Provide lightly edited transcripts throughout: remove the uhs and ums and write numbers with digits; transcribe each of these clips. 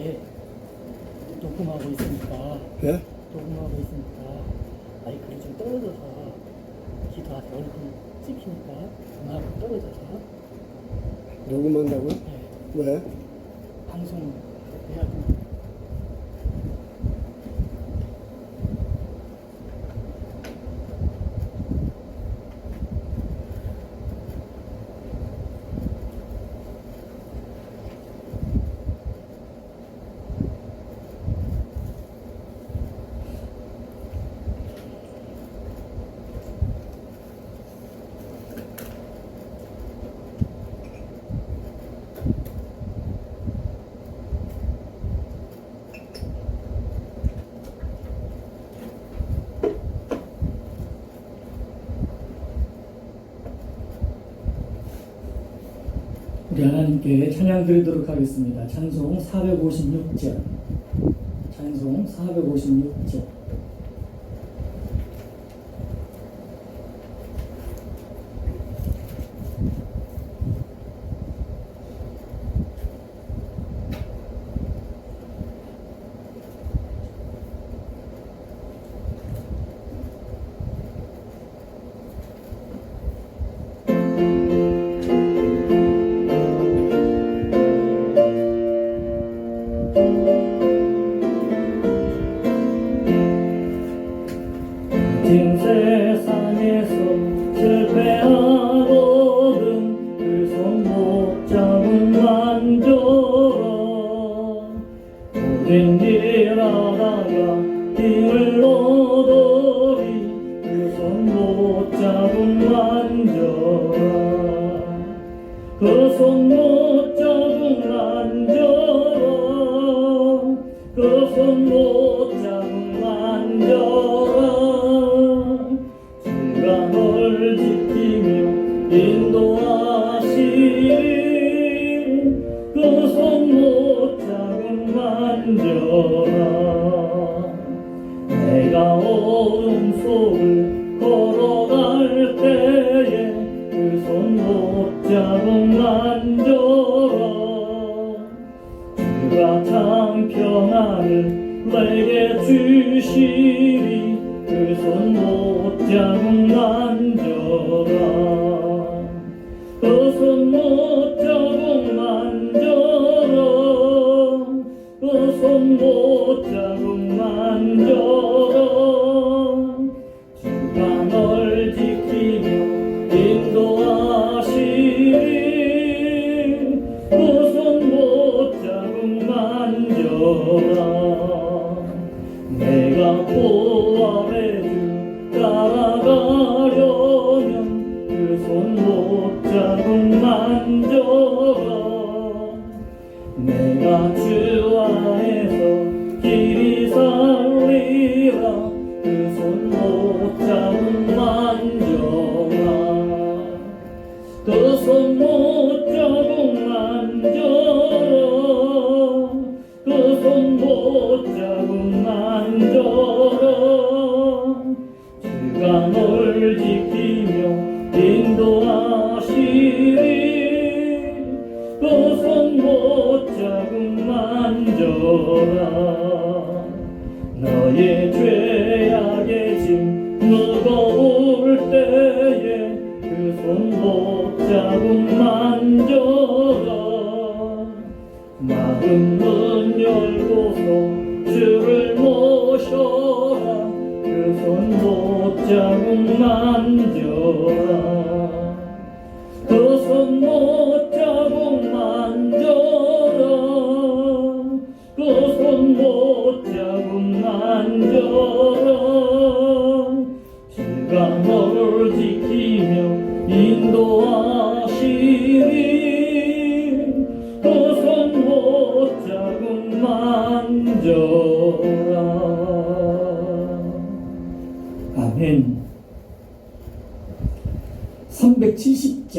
이렇게 녹음하고 있으니까 예? 녹음하고 있으니까 마이크를 좀 떨어져서 기도하세요. 얼굴 찍히니까 그만큼 떨어져서 녹음한다고요? 네, 왜? 방송 해야 됩니다. 우리 하나님께 찬양 드리도록 하겠습니다. 찬송 456절. 찬송 456절. 진 세상에서 실패하거든 그 손 못 잡은 만져라. 오랜 일하다가 힘을 얻으리 그 손 못 잡은 만져라. 그 손 못 잡은 만져라. 그 손 못 잡은 만져라. 주가 널 지키며 인도하시리. 그 손 못 잡은 만져라. 내가 어둠 속을 걸어갈 때에 그 손 못 잡은 만져라. 주가 참 평안을 내게 주시리. 그 손 못 잡은 만져라. 그 손 못 잡은 만져라. 그 손 못 잡은 만져라. 주가 널 지키며 인도하시리. 그 손 못 잡은 만져라. 내가 보아의 주 따라가려면 그 손 못 잡은 만져라. 내가 주 안에서 길이 살리라. 그 손 못 잡은 만져라. 그 손 못 잡은 만져라. 그 손 못 잡은 만져라. 주가 널 지키며 인도하시리. 그 손 못 잡은 만져라. 너의 죄악의 짐 무거울 때에 그 손 못 잡은 만져라. 마음 문 열고서 주를 모셔라. 그 손 못 잡은 만져라. 그 손 못 잡은 만져라. 그 손 못 잡은 만져라. 주가 널 지키며 인도하시리. 그 손 못 잡은 만져라. 아멘. 370장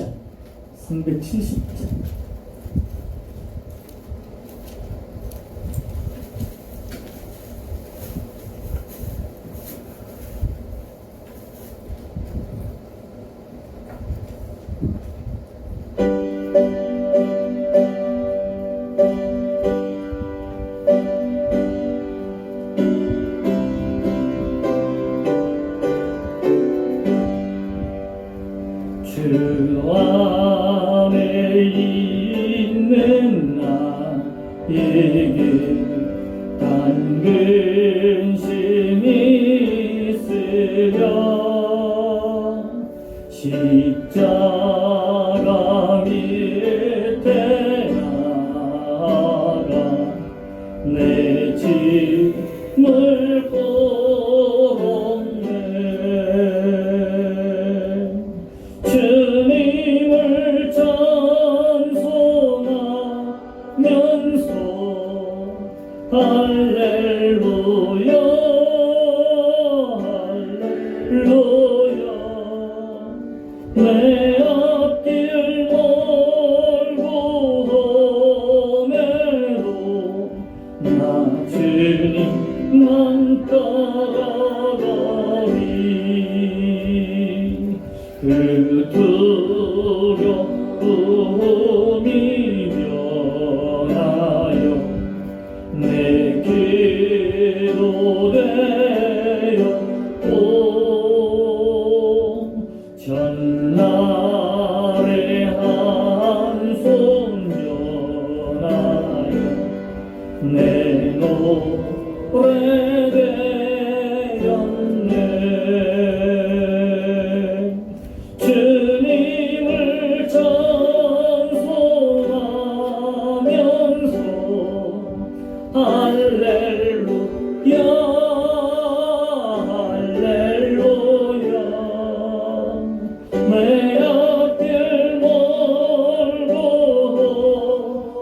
370장 있는 나에게 근심이 있으려 십자가 밑에 나가 내 짐을 걷네. 주님을 찬송하면서 할렐루야 할렐루야. 내 앞길 멀고 험해도 나 주님만 따라가리. 그 두려움이 변하여 내 기도 되었고 전날의 한손 전하여 내 노래 되었네. 주님을 찬송하면서 할렐루야 할렐루야. 내 앞길 멀고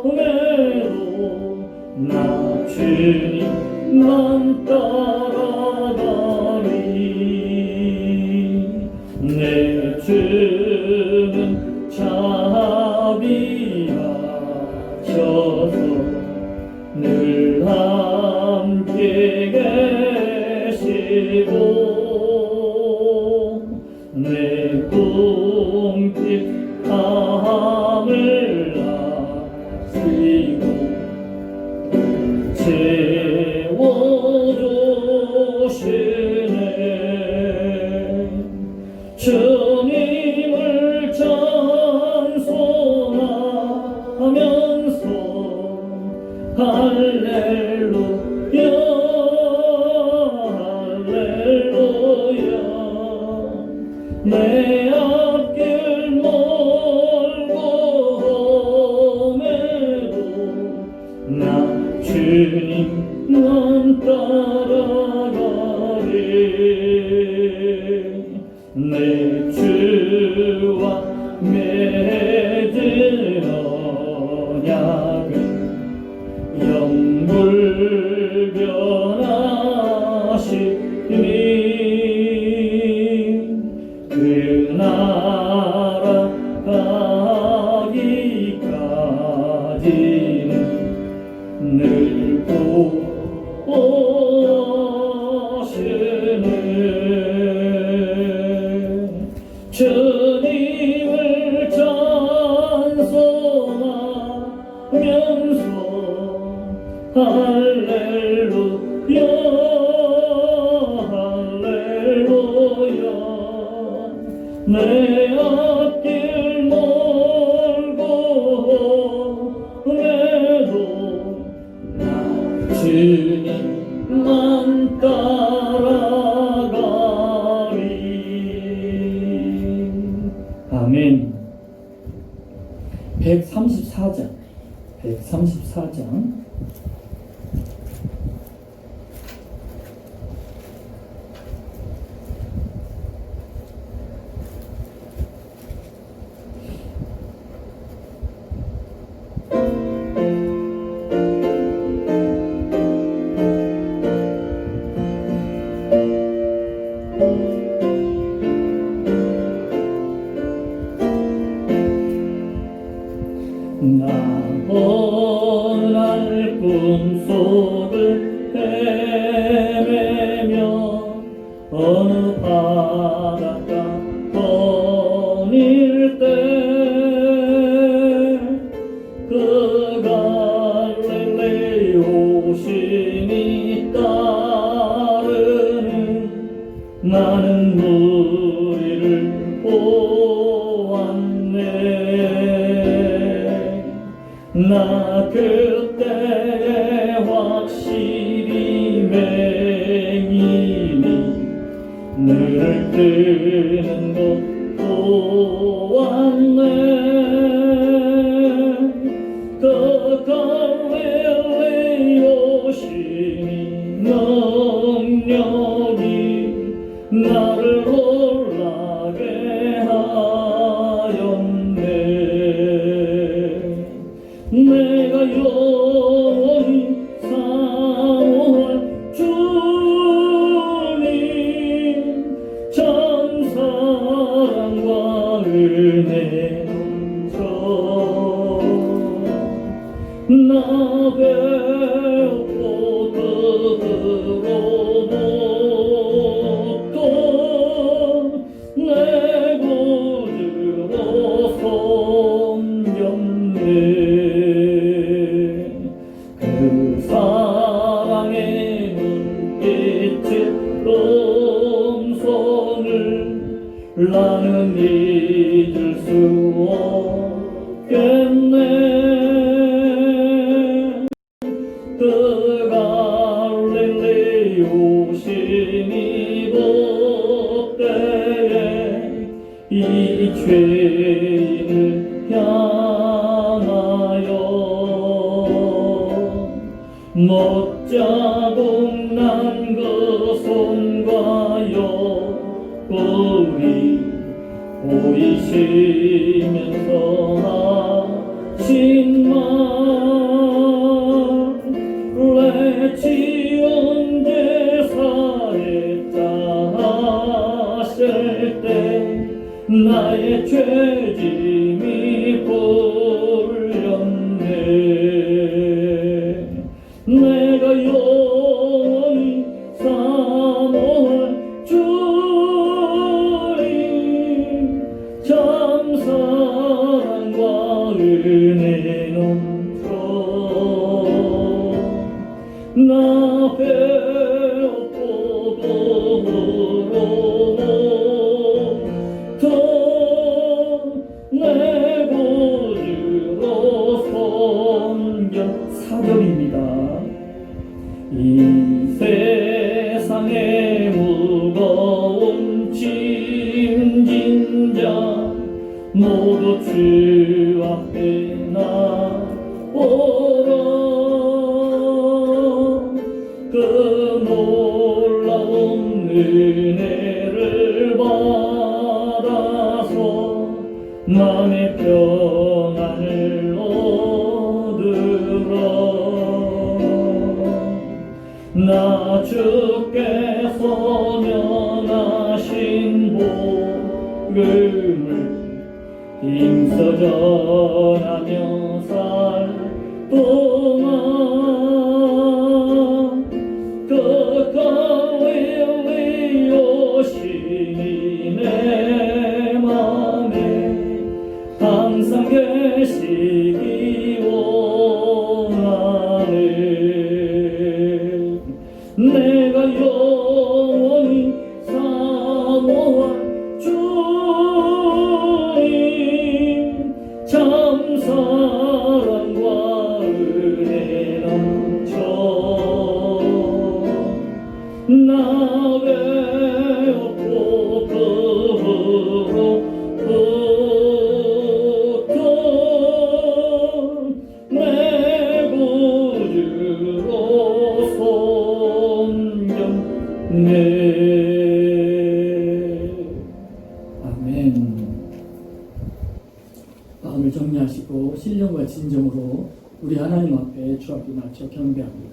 험해도 나 주님만 따라가리. 내 주는 자비하셔서 늘 함께 계시고 내 궁핍함을 아시고 채워주시네. 주님을 찬송하면서 할렐루야 할렐루야. 내 앞길 멀고 험해도 나 주님만 따라가리. 내 주와 맺은 언약은 영불변하시니 그 나라 가기까지는 늘 보시네. 주님을 찬송하면서 할렐루야 할렐루야. 내 앞길 멀고 험해도 나 주님만 따라가리. 아멘. 134장 134장 나 뻔할 꿈속을 헤매며 어느 바닷가 떠닐 때 그 갈릴레오 신이 따르는 많은 무리를 보았네. 나 그때에 확실히 맹인이 늘 뜨는 것 보았네. 그 갈릴리 오시니 능력이 나를 놀라게 하였네. 내가 영원히 사모할 주님 참 사랑과 은혜 넘쳐 나 배웠고 그로부터 내 구주로 섬겼네. 그 사랑의 눈빛의 음성을 나는 잊을 수 없겠네. 그 갈릴리 오시니 그때에 이 죄인을 향하여 못자국 난 그 손과 옆구리 보이시면서 하신 말 내 지은 제사에 짜실 때 나의 죄짐이 풀렸네. 내가 영원히 사모할 주님 참 사랑과 은혜 넘쳐 나 배웠고 그로부터 내 구주로 섬겨. 4절입니다. 이 세상의 무거운 짐진 자 모두 주 앞에 나오라. 그 놀라운 은혜를 받아서 마음의 평안을 얻으라. 나 주께서 면하신 복음을 힘써 전하며 살 동안 그 갈릴리 오시니 내 맘에 항상 계시기 원하네. 내가 영원히 사모할 주님 참 사랑과 은혜 넘쳐 나 배웠고 그로부터 내 구주로 섬겼네. 아멘. 마음을 정리하시고 신령과 진정으로 우리 하나님 앞에 주 앞에 낮춰 경배합니다.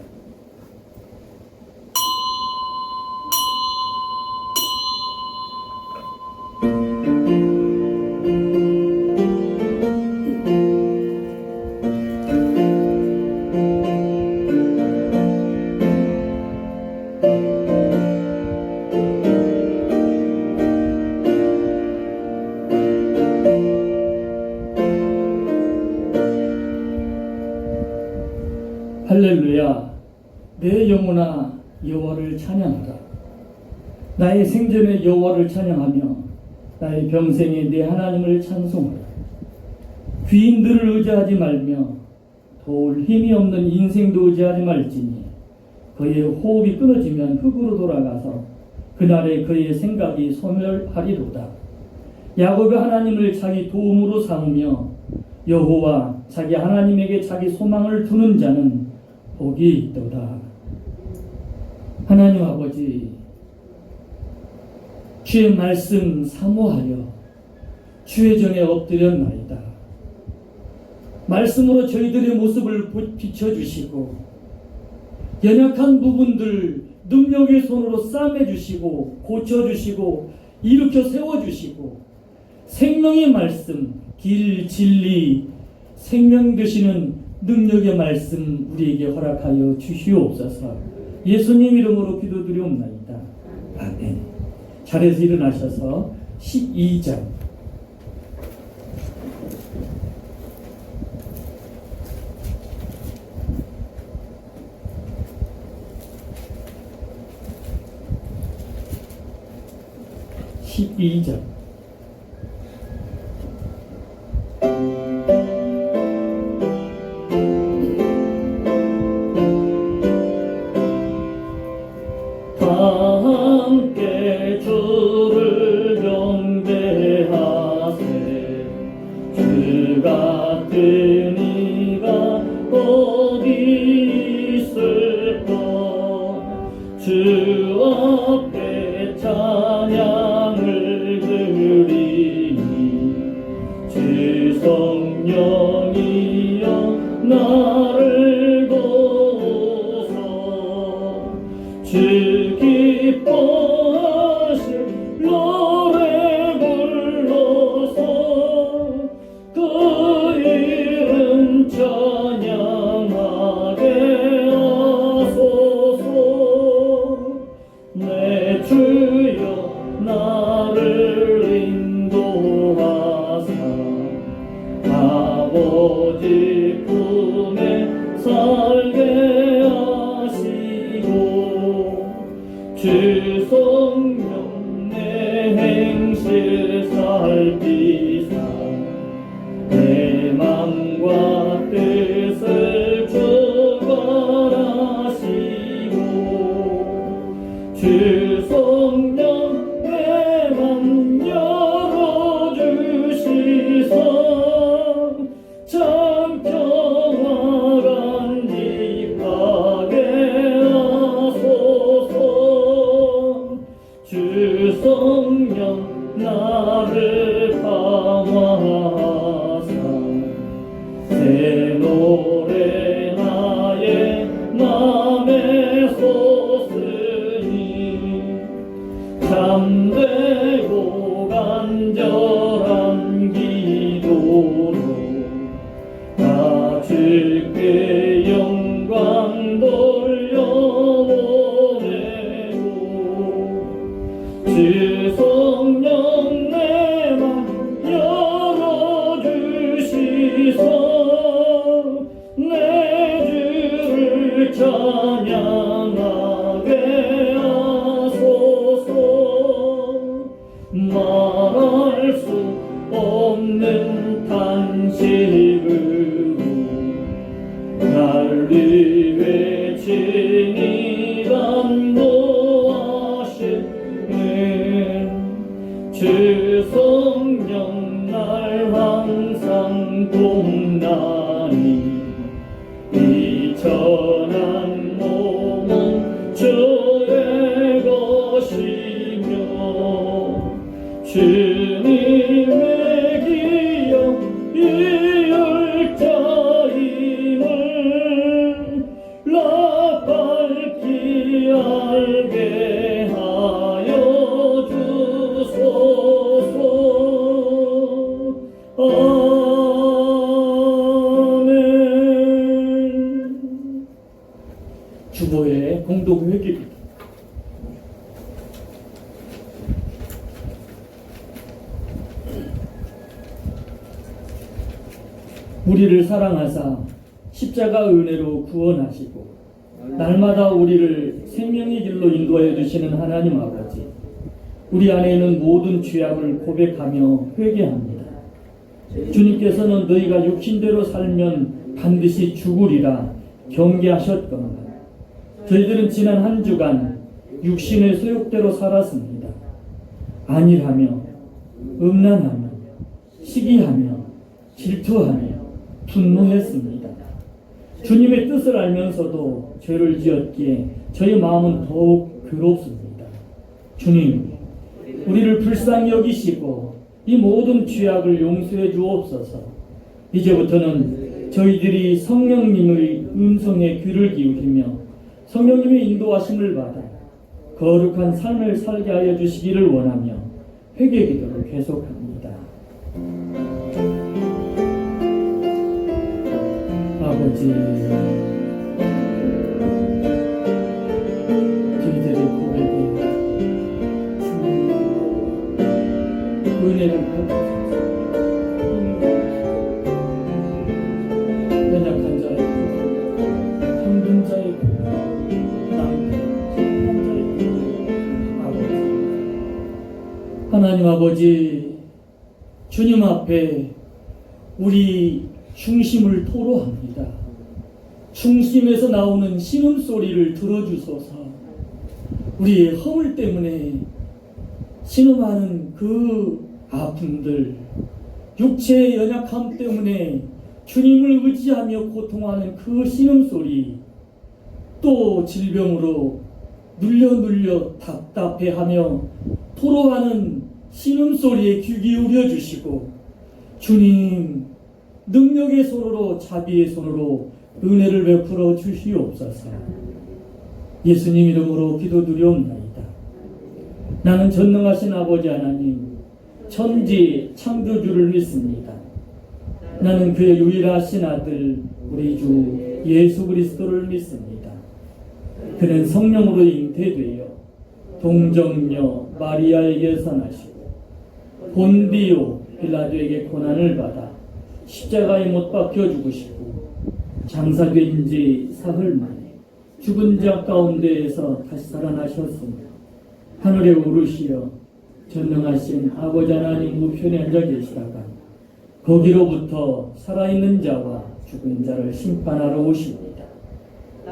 할렐루야. 내 영혼아 여호와를 찬양하라. 나의 생전에 여호와를 찬양하며 나의 병생에 내 하나님을 찬송하라. 귀인들을 의지하지 말며 도울 힘이 없는 인생도 의지하지 말지니 그의 호흡이 끊어지면 흙으로 돌아가서 그날에 그의 생각이 소멸하리로다. 야곱이 하나님을 자기 도움으로 삼으며 여호와 자기 하나님에게 자기 소망을 두는 자는 복이 있도다. 하나님 아버지, 주의 말씀 사모하여 주의 전에 엎드렸나이다. 말씀으로 저희들의 모습을 비춰주시고 연약한 부분들 능력의 손으로 싸매주시고 고쳐주시고 일으켜 세워주시고 생명의 말씀, 길, 진리, 생명 되시는 능력의 말씀 우리에게 허락하여 주시옵소서. 예수님 이름으로 기도드리옵나이다. 아멘. 자리에서 일어나셔서 12장 함께 주를 경배하세. 주 같은 이가 어디 있을까. 주 앞에 찬양을 드리니 주 성령이여 나를 도우소. 주 기뻐하실 노래 불러서 그 이름 찬양하게 하소서. 내 주여 나를 인도하사 아버지 품에 살게 하시고 주 성령 내 행실 살피사 내 맘과 뜻을 주관하시고 주 성령 내 맘 열어주시사 참 평화가 간직하게 하소서. 주 성령 나를 감화하사 새 노래 나의 맘에 솟으니 참되고 간절한 기도로 나 주께 영광 돌려보내고 주 성령 내 맘 열어주시소. 내 주를 찬양하게 하소서. 말할 수 없는 탄식으로 날 위해 진이란 노하시는 주 성령 날 항상 돕나니 이 천한 몸은 주의 것이며 주님의 기억 이을 자임을 나 밝히 알게 하여 주소서. 아멘. 주보의 공동회개입니다. 우리를 사랑하사 십자가 은혜로 구원하시고 날마다 우리를 생명의 길로 인도하여 주시는 하나님 아버지, 우리 안에 있는 모든 죄악을 고백하며 회개합니다. 주님께서는 너희가 육신대로 살면 반드시 죽으리라 경계하셨건만 저희들은 지난 한 주간 육신의 소욕대로 살았습니다. 안일하며 음란하며 시기하며 질투하며 분노했습니다. 주님의 뜻을 알면서도 죄를 지었기에 저희 마음은 더욱 괴롭습니다. 주님, 우리를 불쌍히 여기시고 이 모든 죄악을 용서해 주옵소서. 이제부터는 저희들이 성령님의 음성에 귀를 기울이며 성령님의 인도하심을 받아 거룩한 삶을 살게 하여 주시기를 원하며 회개 기도를 계속합니다. 아버지, 저희들의 고백에 은혜를 베푸소서. 연약한 자의 고백, 힘든 자의 고백, 남편, 자의 고백, 아버지. 하나님 아버지, 주님 앞에 우리 중심을 토로합니다. 중심에서 나오는 신음소리를 들어주소서. 우리의 허물 때문에 신음하는 그 아픔들, 육체의 연약함 때문에 주님을 의지하며 고통하는 그 신음소리, 또 질병으로 눌려 답답해하며 토로하는 신음소리에 귀 기울여 주시고, 주님 능력의 손으로 자비의 손으로 은혜를 베풀어 주시옵소서. 예수님 이름으로 기도드리옵나이다. 나는 전능하신 아버지 하나님, 천지 창조주를 믿습니다. 나는 그의 유일하신 아들 우리 주 예수 그리스도를 믿습니다. 그는 성령으로 잉태되어 동정녀 마리아에게서 나시고 본디오 빌라도에게 고난을 받아 십자가에 못 박혀 죽으시고 장사된 지 사흘 만에 죽은 자 가운데에서 다시 살아나셨으며 하늘에 오르시어 전능하신 아버지 하나님 우편에 앉아 계시다가 거기로부터 살아있는 자와 죽은 자를 심판하러 오십니다.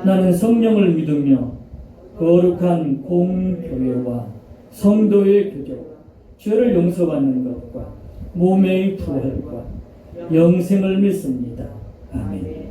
나는 성령을 믿으며 거룩한 공교회와 성도의 교제와 죄를 용서받는 것과 몸의 부활과 영생을 믿습니다. 아멘.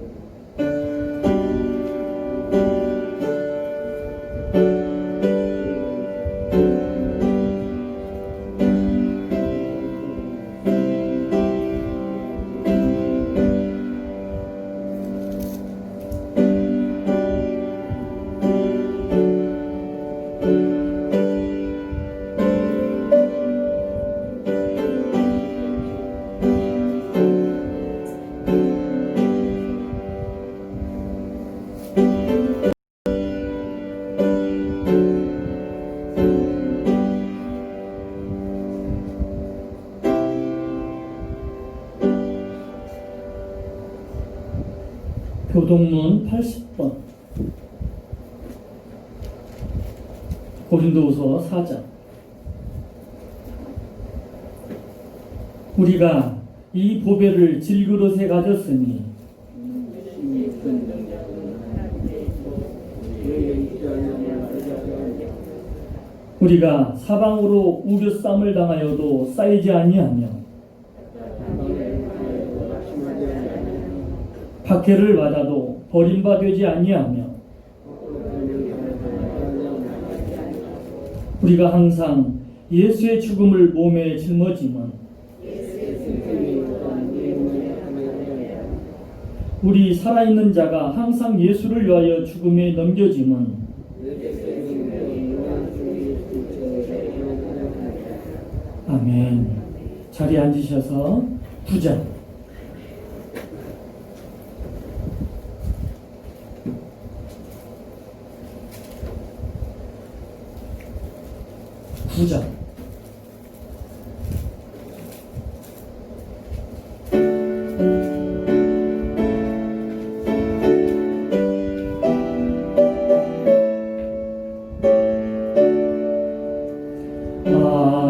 교동문 80번 고린도후서 4장. 우리가 이 보배를 질그릇에 가졌으니 우리가 사방으로 우겨쌈을 당하여도 쌓이지 아니하며 박해를 받아도 버림받지 아니하며 우리가 항상 예수의 죽음을 몸에 짊어지면 우리 살아있는 자가 항상 예수를 위하여 죽음에 넘겨지면 아멘. 자리에 앉으셔서 9장.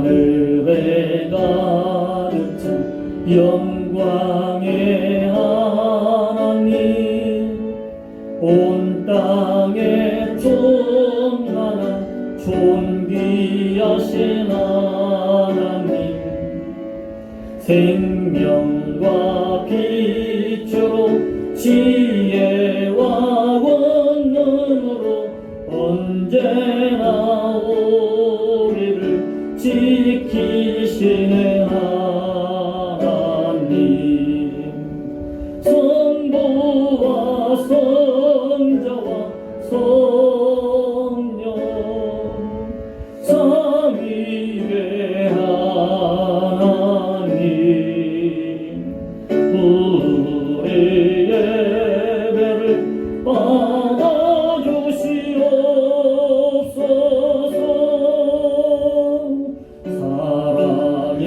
하늘에 가득 찬 영광의 하나님 온 땅에 충만한 존귀하신 하나님, 생명과 빛으로 지혜와 권능으로 언제나 우리를 지키시는 하나님, 성부와 성자와 성령 삼위의 하나님, 우리 예배를 받아주시옵소서. 사랑이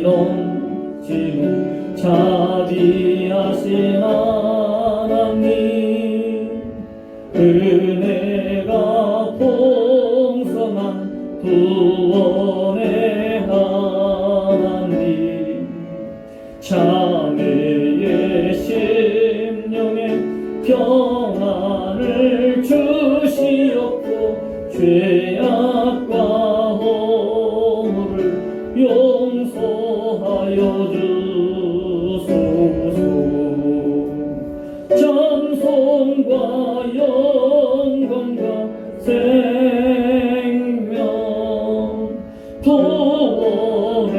넘치는 자비하신 하나님, 은혜가 풍성한 구원의 하나님, 자매의 심령에 평안을 주시옵고 죄악과 허물을 용서하여 주소서. 찬송과 영광과 생명 구원의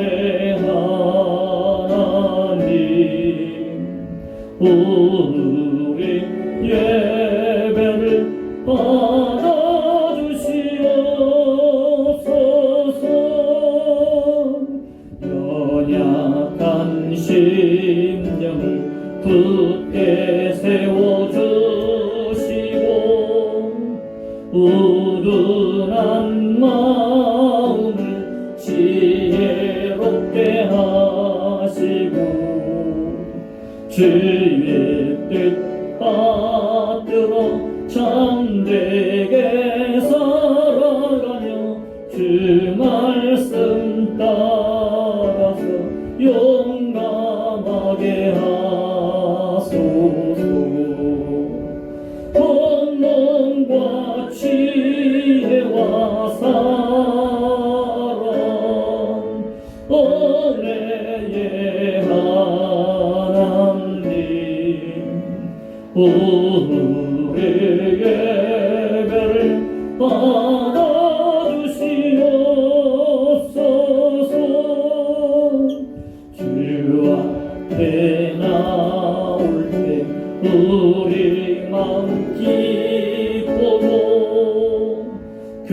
하나님, 우리 예배를 받아주시옵소서. 연약한 심령을 굳게 세워주시고 우둔한 마음을 지혜롭게 하시고 주의 뜻 받들어 참되게 살아가며 주 말씀 따라서 용감하게 하소서. 권능과 지혜와 사랑 은혜의 하나님, 우리 예배를 받아주시옵소서. 주 앞에 나올 때 우리 마음 기쁘고 그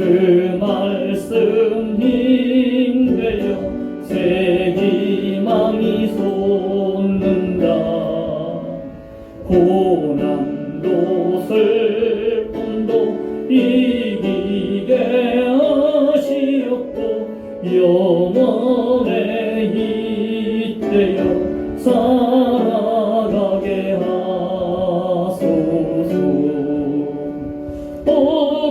말씀 힘되어 새 희망이 솟는다. 고난도 슬픔도 이기게 하시옵고 영원에 잇대어 살아가게 하소서.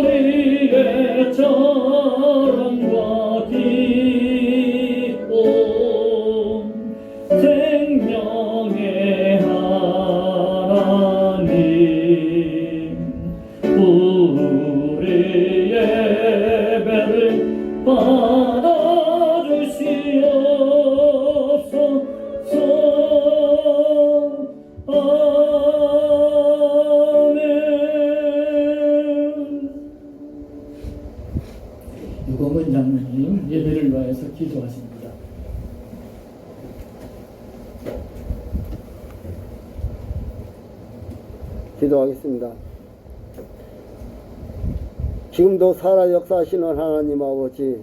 우리의 자랑과 기쁨 생명의 하나님, 우리 예배를 받아주시옵소서. 아멘. 유검은 장로님 예배를 위하여서 기도하십니다. 기도하겠습니다. 지금도 살아 역사하시는 하나님 아버지,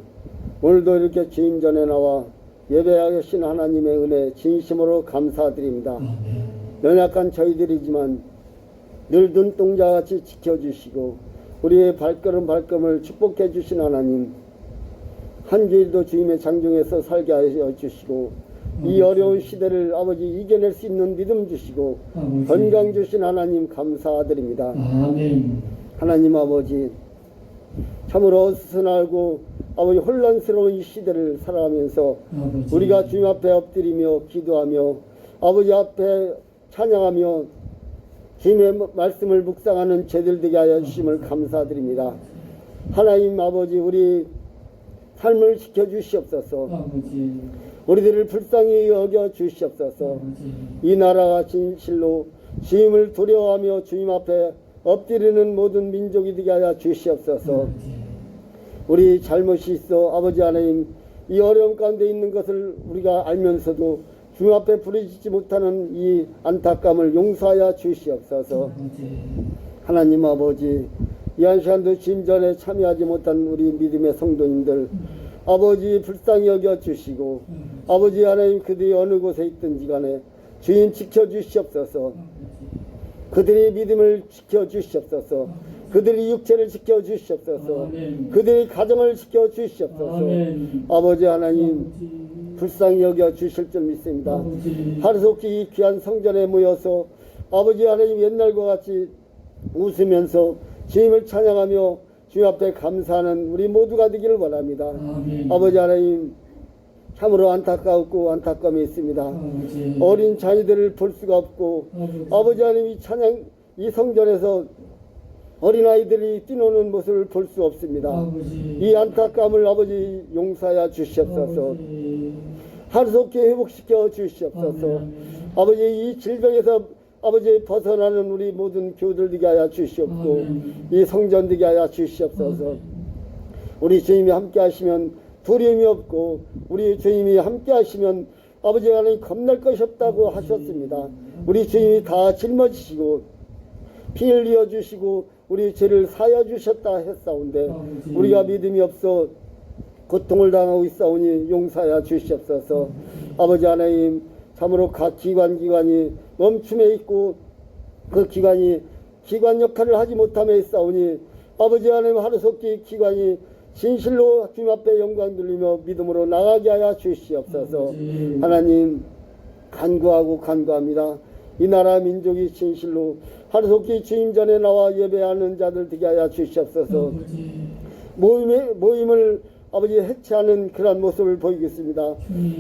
오늘도 이렇게 주님 전에 나와 예배하신 하나님의 은혜 진심으로 감사드립니다. 연약한 저희들이지만 늘 눈동자같이 지켜주시고 우리의 발걸음을 축복해 주신 하나님, 한 주일도 주님의 장중에서 살게 하여 주시고 이 어려운 시대를 아버지 이겨낼 수 있는 믿음 주시고 건강 주신 하나님 감사드립니다. 아멘. 하나님 아버지, 참으로 어수선하고 아버지 혼란스러운 이 시대를 살아가면서 아버지, 우리가 주님 앞에 엎드리며 기도하며 아버지 앞에 찬양하며 주님의 말씀을 묵상하는 저희들 되게 하여 주심을 감사드립니다. 하나님 아버지, 우리 삶을 지켜주시옵소서. 아버지, 우리들을 불쌍히 여겨 주시옵소서. 아버지, 이 나라가 진실로 주님을 두려워하며 주님 앞에 엎드리는 모든 민족이 되게 하여 주시옵소서. 아버지, 우리 잘못이 있어 아버지 하나님, 이 어려움 가운데 있는 것을 우리가 알면서도 주님 앞에 부르짖지 못하는 이 안타까움을 용서하여 주시옵소서. 아버지, 하나님 아버지, 이 한 시간도 주님 전에 참여하지 못한 우리 믿음의 성도님들 아버지 불쌍히 여겨 주시고, 아버지 하나님, 그들이 어느 곳에 있든지 간에 주님 지켜주시옵소서. 그들의 믿음을 지켜주시옵소서. 그들의 육체를 지켜주시옵소서. 아멘. 그들의 가정을 지켜주시옵소서. 아멘. 아버지 하나님, 아버지, 불쌍히 여겨 주실 줄 믿습니다. 아버지, 하루속히 이 귀한 성전에 모여서 아버지 하나님, 옛날과 같이 웃으면서 주님을 찬양하며 주님 앞에 감사하는 우리 모두가 되기를 원합니다. 아멘. 아버지 하나님, 참으로 안타까웠고 안타까움이 있습니다. 아버지, 어린 자녀들을 볼 수가 없고, 아버지 하나님, 이 찬양, 이 성전에서 어린아이들이 뛰노는 모습을 볼 수 없습니다. 아버지, 이 안타까움을 아버지 용서하여 주시옵소서. 아버지, 하루속히 회복시켜 주시옵소서. 아멘. 아버지, 이 질병에서 아버지 벗어나는 우리 모든 교우들 되게 하여 주시옵고, 아멘. 이 성전 되게 하여 주시옵소서. 아멘. 우리 주님이 함께 하시면 두려움이 없고, 우리 주님이 함께 하시면 아버지 하나님 겁날 것이 없다고 하셨습니다. 우리 주님이 다 짊어지시고 피 흘려 주시고 우리 죄를 사여 주셨다 했사온데, 아버지. 우리가 믿음이 없어 고통을 당하고 있사오니 용서하여 주시옵소서. 아버지 하나님, 참으로 각 기관이 멈춤에 있고 그 기관 역할을 하지 못함에 있사오니, 아버지 하나님, 하루속히 기관이 진실로 주님 앞에 영광 돌리며 믿음으로 나가게 하여 주시옵소서. 아버지. 하나님, 간구합니다. 이 나라 민족이 진실로 하루속히 주님 전에 나와 예배하는 자들 되게 하여 주시옵소서. 아버지, 모임을 아버지 해체하는 그런 모습을 보이겠습니다.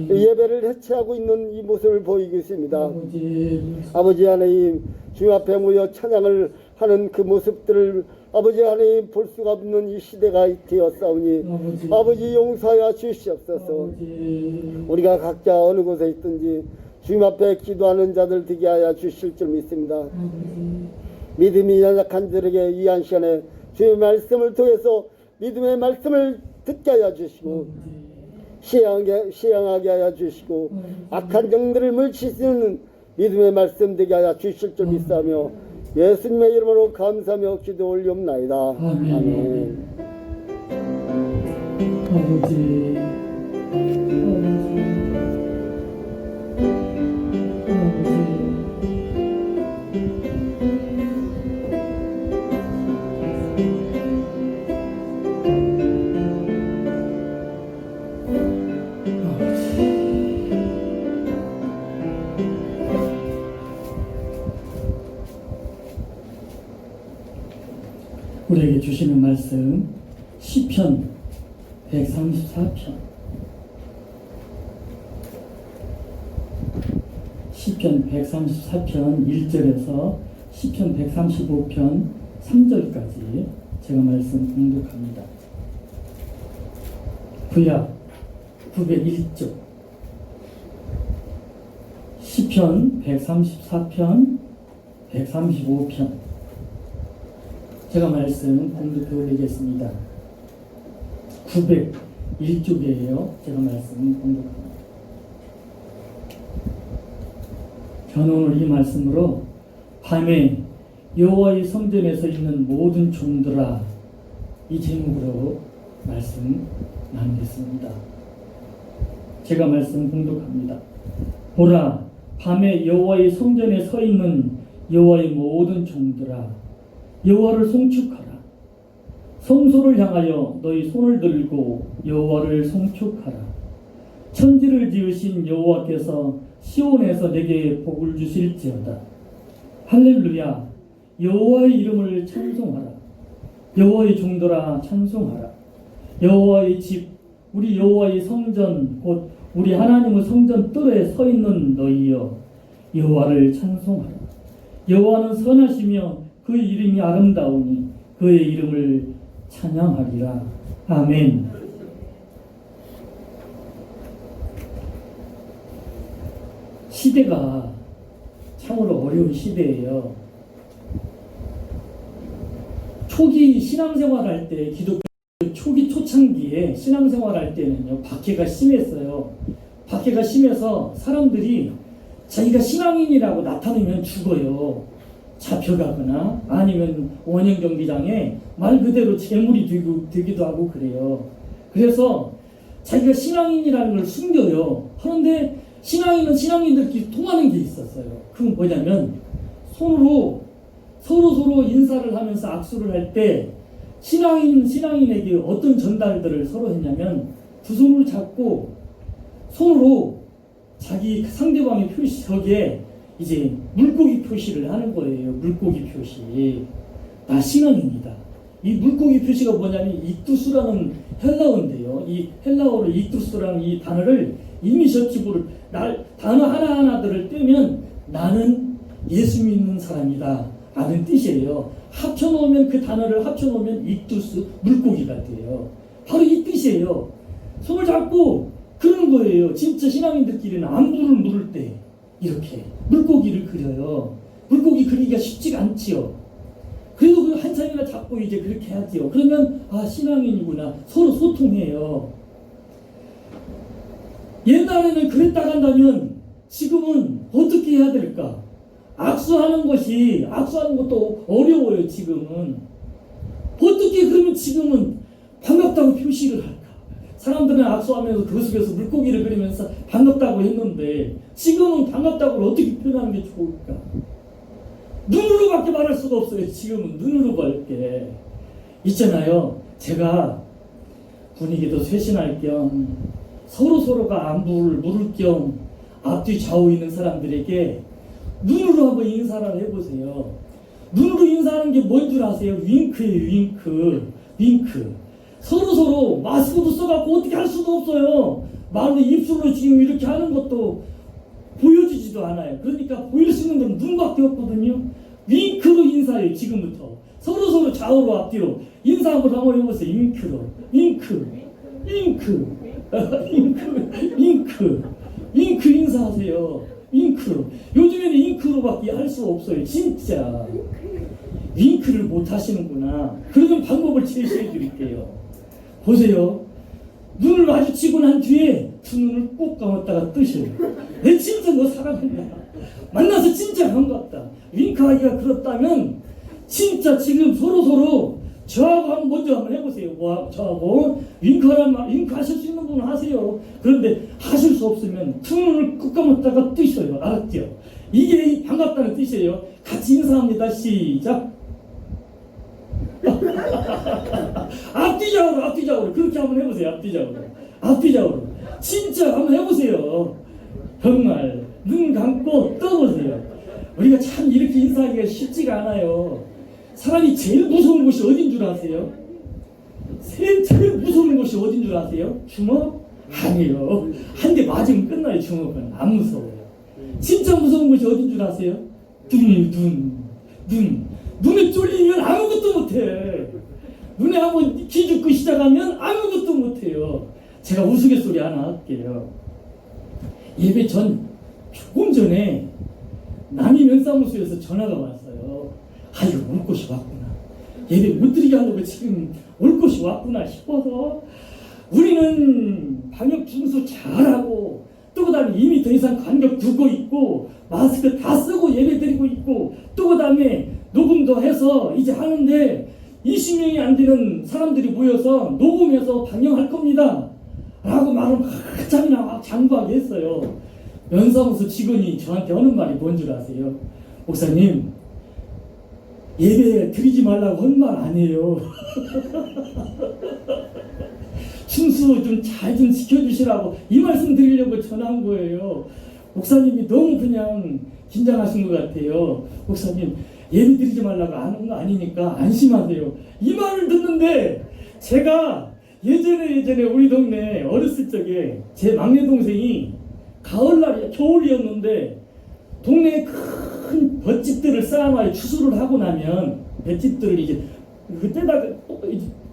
예배를 해체하고 있는 이 모습을 보이겠습니다. 아버지 하나님, 주님 앞에 모여 찬양을 하는 그 모습들을 아버지 하나님 볼 수가 없는 이 시대가 되었사오니, 아버지 용서하여 주시옵소서. 우리가 각자 어느 곳에 있든지 주님 앞에 기도하는 자들 되게 하여 주실 줄 믿습니다. 믿음이 연약한 자들에게 이 한 시간에 주의 말씀을 통해서 믿음의 말씀을 듣게 하여 주시고, 시행하게 하여 주시고, 악한 정들을 물리치는 믿음의 말씀 되게 하여 주실 줄 믿사며 예수님의 이름으로 감사하며 기도 올리옵나이다. 아멘. 아버지, 우리에게 주시는 말씀 시편 134편 시편 134편 1절에서 시편 135편 3절까지 제가 말씀 공독합니다. 구약 901쪽 시편 134편 135편 제가 말씀 공독해 올리겠습니다. 901쪽이에요. 제가 말씀 공독합니다. 저는 오늘 이 말씀으로 밤에 여호와의 성전에서 있는 모든 종들아, 이 제목으로 말씀 나누겠습니다. 제가 말씀 공독합니다. 보라, 밤에 여호와의 성전에 서 있는 여호와의 모든 종들아, 여호와를 송축하라. 성소를 향하여 너희 손을 들고 여호와를 송축하라. 천지를 지으신 여호와께서 시온에서 내게 복을 주실지어다. 할렐루야. 여호와의 이름을 찬송하라. 여호와의 종들아 찬송하라. 여호와의 집, 우리 여호와의 성전, 곧 우리 하나님의 성전 뜰에 서 있는 너희여, 여호와를 찬송하라. 여호와는 선하시며 그의 이름이 아름다우니 그의 이름을 찬양하리라. 아멘. 시대가 참으로 어려운 시대예요. 초기 신앙생활할 때, 기독교 초기 초창기에 신앙생활할 때는요, 박해가 심했어요. 박해가 심해서 사람들이 자기가 신앙인이라고 나타내면 죽어요. 잡혀가거나 아니면 원형 경기장에 말 그대로 재물이 되기도 하고 그래요. 그래서 자기가 신앙인이라는 걸 숨겨요. 그런데 신앙인은 신앙인들끼리 통하는 게 있었어요. 그건 뭐냐면 서로 인사를 하면서 악수를 할 때 신앙인에게 어떤 전달들을 서로 했냐면 두 손을 잡고 손으로 자기 상대방의 표시석에 이제 물고기 표시를 하는 거예요. 물고기 표시. 나 신앙인이다. 이 물고기 표시가 뭐냐면 익두스라는 헬라어인데요. 이 헬라어로 익두스라는 이 단어를 이니셔티브를 단어 하나하나들을 떼면 나는 예수 믿는 사람이다 라는 뜻이에요. 합쳐놓으면 그 단어를 합쳐놓으면 익두스 물고기가 돼요. 바로 이 뜻이에요. 손을 잡고 그러는 거예요. 진짜 신앙인들끼리는 안부를 물을 때 이렇게 물고기를 그려요. 물고기 그리기가 쉽지가 않지요. 그래도 그 한참이나 잡고 이제 그렇게 하지요. 그러면 아 신앙인이구나. 서로 소통해요. 옛날에는 그랬다 간다면 지금은 어떻게 해야 될까? 악수하는 것도 어려워요. 지금은 어떻게 그러면 지금은 반갑다고 표시를 할까? 사람들은 악수하면서 그 속에서 물고기를 그리면서 반갑다고 했는데 지금은 반갑다고 어떻게 표현하는 게 좋을까? 눈으로밖에 말할 수가 없어요. 지금은 눈으로밖에. 있잖아요. 제가 분위기도 쇄신할 겸 서로가 안부를 물을 겸 앞뒤 좌우 있는 사람들에게 눈으로 한번 인사를 해보세요. 눈으로 인사하는 게 뭔 줄 아세요? 윙크예요. 윙크. 서로 마스크도 써갖고 어떻게 할 수도 없어요. 말로 입술로 지금 이렇게 하는 것도 보여지지도 않아요. 그러니까 보일 수 있는 건 눈밖에 없거든요. 윙크로 인사해요. 지금부터 서로 좌우로 앞뒤로 인사 한번 해보세요. 윙크 인사하세요. 윙크. 요즘에는 윙크로밖에 할 수 없어요. 진짜 윙크를 못 하시는구나. 그러면 방법을 제시해 드릴게요. 보세요. 눈을 마주치고 난 뒤에 두 눈을 꼭 감았다가 뜨셔요. 내 진짜 너 사랑한다. 만나서 진짜 반갑다. 윙크하기가 그렇다면 진짜 지금 서로 저하고 먼저 한번 해보세요. 저하고 윙크 하실 수 있는 분은 하세요. 그런데 하실 수 없으면 두 눈을 꼭 감았다가 뜨셔요. 알았죠? 이게 반갑다는 뜻이에요. 같이 인사합니다. 시작. 앞뒤좌우로 그렇게 한번 해보세요. 앞뒤좌우로 진짜 한번 해보세요. 정말 눈 감고 떠보세요. 우리가 참 이렇게 인사하기가 쉽지가 않아요. 사람이 제일 무서운 곳이 어딘 줄 아세요? 제일 무서운 곳이 어딘 줄 아세요? 주먹? 아니에요. 한 대 맞으면 끝나요. 주먹은 안 무서워요. 진짜 무서운 곳이 어딘 줄 아세요? 눈에 쫄리면 아무것도 못해. 눈에 한번 기죽고 시작하면 아무것도 못해요. 제가 우스갯소리 하나 할게요. 예배 조금 전에 남이 면사무소에서 전화가 왔어요. 이거 올 곳이 왔구나. 예배 못 드리게 하려고 지금 올 곳이 왔구나 싶어서 우리는 방역 준수 잘하고 또 그다음에 이미 더 이상 간격 두고 있고 마스크 다 쓰고 예배 드리고 있고 또 그다음에 녹음도 해서 이제 하는데 20명이 안 되는 사람들이 모여서 녹음해서 방영할 겁니다 라고 말을 한참이나 장구하게 했어요. 면사무소 직원이 저한테 하는 말이 뭔 줄 아세요? 목사님 예배 드리지 말라고 한 말 아니에요. 순수 좀 잘 좀 지켜주시라고 이 말씀 드리려고 전화한 거예요. 목사님이 너무 그냥 긴장하신 것 같아요. 목사님 예배 드리지 말라고 하는 거 아니니까 안심하세요. 이 말을 듣는데 제가 예전에 우리 동네 어렸을 적에 제 막내 동생이 겨울이었는데 동네에 큰 큰 볏짚들을 쌓아놔요. 추수를 하고 나면 볏짚들을 이제 그때다가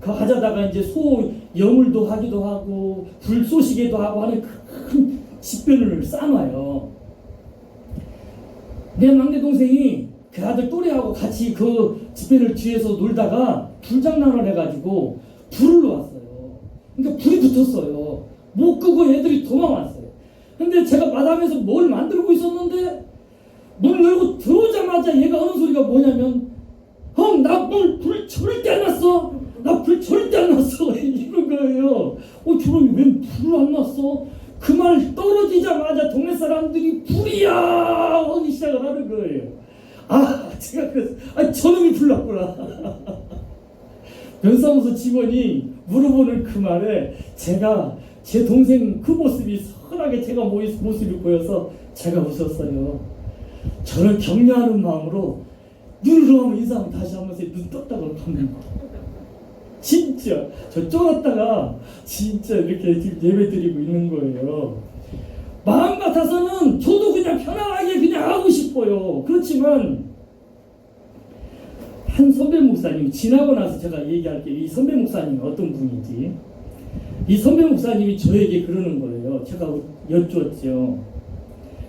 가져다가 이제 소 여물도 하기도 하고 불 쏘시게도 하고 하는 큰 집변을 쌓아놔요. 내 막내 동생이 그 아들 또래하고 같이 그 집변을 뒤에서 놀다가 불장난을 해가지고 불을 놓았어요. 그러니까 불이 붙었어요. 못 끄고 애들이 도망왔어요. 근데 제가 마당에서 뭘 만들고 있었는데 문 열고 들어오자마자 얘가 하는 소리가 뭐냐면, 형, 나 불 절대 안 났어. 나 불 절대 안 났어. 이런 거예요. 저런 웬 불을 안 났어? 그 말 떨어지자마자 동네 사람들이 불이야 하기 시작을 하는 거예요. 제가 그래서 저놈이 불났구나. 변사무소 직원이 물어보는 그 말에 제가 제 동생 그 모습이 선하게 제가 모습이 보여서 제가 웃었어요. 저를 격려하는 마음으로 눈을 감으면 인사하면 다시 하면서 눈 떴다고 감는 거. 진짜 저 쫄았다가 진짜 이렇게 지금 예배 드리고 있는 거예요. 마음 같아서는 저도 그냥 편안하게 그냥 하고 싶어요. 그렇지만 한 선배 목사님이 지나고 나서 제가 얘기할게요. 이 선배 목사님이 어떤 분인지. 이 선배 목사님이 저에게 그러는 거예요. 제가 여쭈었죠.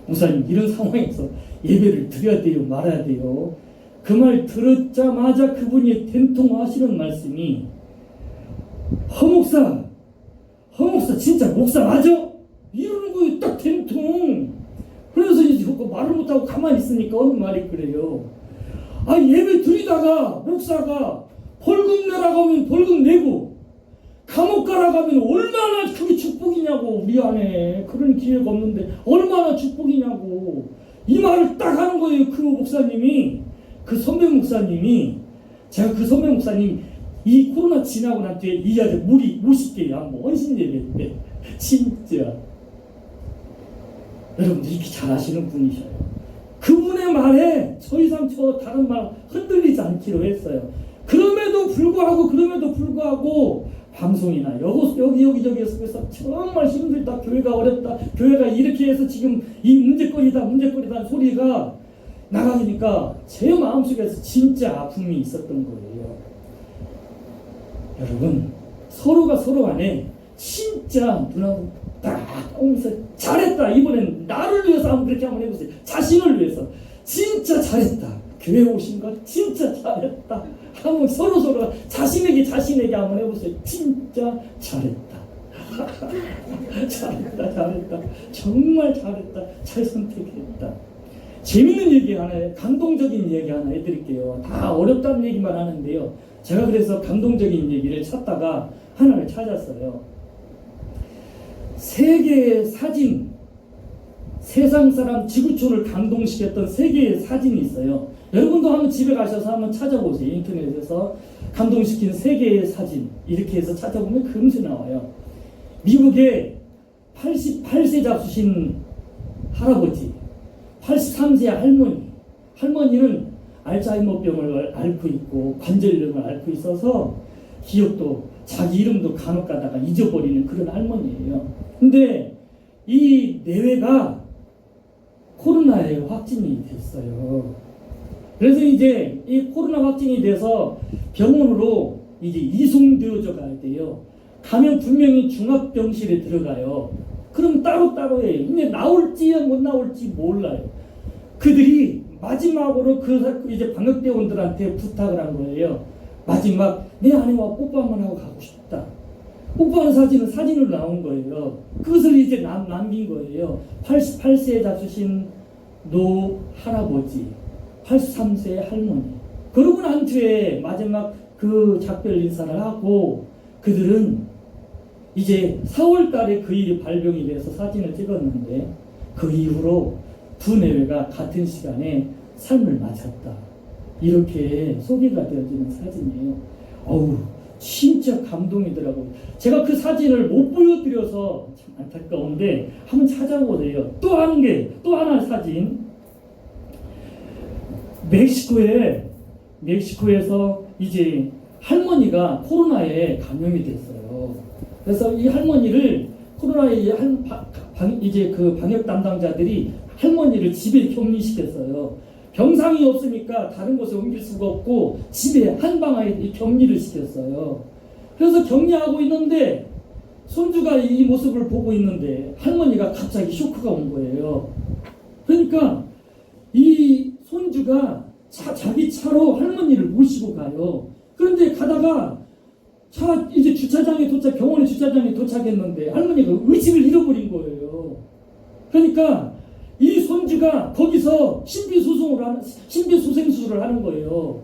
목사님, 이런 상황에서 예배를 드려야 돼요, 말아야 돼요? 그 말 들었자마자 그분이 된통하시는 말씀이, 허 목사 진짜 목사 맞아? 이러는 거예요. 딱 된통. 그래서 이제 말을 못하고 가만히 있으니까 어느 말이 그래요. 예배 드리다가 목사가 벌금 내라고 하면 벌금 내고 감옥 가라고 하면 얼마나 그게 축복이냐고. 우리 안에 그런 기회가 없는데 얼마나 축복이냐고. 이 말을 딱 하는 거예요. 그 목사님이, 그 선배 목사님이. 제가 그 선배 목사님 이 코로나 지나고 난 뒤에 이 아들 물이 50개야. 한번 원신 예배 때 진짜 여러분들 이렇게 잘하시는 분이셔요. 그분의 말에 저 이상 저 다른 말 흔들리지 않기로 했어요. 그럼에도 불구하고 방송이나 여기저기에서 정말 힘들다, 교회가 어렵다, 교회가 이렇게 해서 지금 이 문제거리다 소리가 나가니까 제 마음속에서 진짜 아픔이 있었던 거예요. 여러분, 서로가 서로 간에 진짜 눈하고 딱 오면서 잘했다. 이번엔 나를 위해서 한번 그렇게 한번 해보세요. 자신을 위해서 진짜 잘했다. 교회 오신 거 진짜 잘했다. 한번 서로가 자신에게 한번 해보세요. 진짜 잘했다. 잘했다. 정말 잘했다. 잘 선택했다. 재밌는 얘기 하나, 감동적인 얘기 하나 해드릴게요. 다 어렵다는 얘기만 하는데요. 제가 그래서 감동적인 얘기를 찾다가 하나를 찾았어요. 세계의 사진, 세상 사람 지구촌을 감동시켰던 세계의 사진이 있어요. 여러분도 한번 집에 가셔서 한번 찾아보세요. 인터넷에서 감동시킨 세계의 사진 이렇게 해서 찾아보면 금세 나와요. 미국의 88세 잡수신 할아버지, 83세 할머니는 알츠하이머병을 앓고 있고 관절염을 앓고 있어서 기억도 자기 이름도 간혹 가다가 잊어버리는 그런 할머니예요. 근데 이 내외가 코로나에 확진이 됐어요. 그래서 이제 이 코로나 확진이 돼서 병원으로 이제 이송되어져 가야 돼요. 가면 분명히 중압병실에 들어가요. 그럼 따로따로 해요. 근데 나올지 못 나올지 몰라요. 그들이 마지막으로 이제 방역대원들한테 부탁을 한 거예요. 마지막 내 아내와 뽀뽀 한번 하고 가고 싶다. 뽀뽀하는 사진으로 나온 거예요. 그것을 이제 남긴 거예요. 88세에 잡수신 노 할아버지, 83세 할머니. 그러고 난 뒤에 마지막 그 작별 인사를 하고 그들은 이제 4월 달에 그 일이 발병이 돼서 사진을 찍었는데 그 이후로 두 내외가 같은 시간에 삶을 마쳤다. 이렇게 소개가 되어지는 사진이에요. 어우, 진짜 감동이더라고요. 제가 그 사진을 못 보여드려서 참 안타까운데 한번 찾아보세요. 또 하나 사진. 멕시코에서 이제 할머니가 코로나에 감염이 됐어요. 그래서 이 할머니를 코로나에 이제 그 방역 담당자들이 할머니를 집에 격리시켰어요. 병상이 없으니까 다른 곳에 옮길 수가 없고 집에 한방에 격리를 시켰어요. 그래서 격리하고 있는데 손주가 이 모습을 보고 있는데 할머니가 갑자기 쇼크가 온 거예요. 그러니까 이 손주가 자기 차로 할머니를 모시고 가요. 그런데 가다가 이제 병원에 주차장에 도착했는데 할머니가 의식을 잃어버린 거예요. 그러니까 이 손주가 거기서 심폐소생술을 하는 거예요.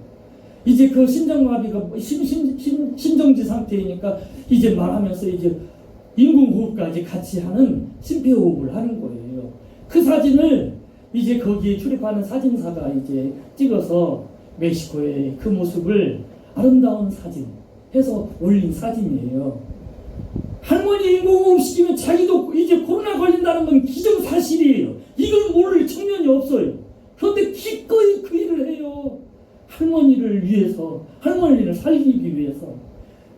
이제 그 심장마비가 심정지 상태이니까 이제 말하면서 이제 인공호흡까지 같이 하는 심폐호흡을 하는 거예요. 그 사진을 이제 거기에 출입하는 사진사가 이제 찍어서 멕시코의 그 모습을 아름다운 사진 해서 올린 사진이에요. 할머니 인공호흡 시키면 자기도 이제 코로나 걸린다는 건 기정사실이에요. 이걸 모를 청년이 없어요. 그런데 기꺼이 그 일을 해요. 할머니를 위해서, 할머니를 살리기 위해서.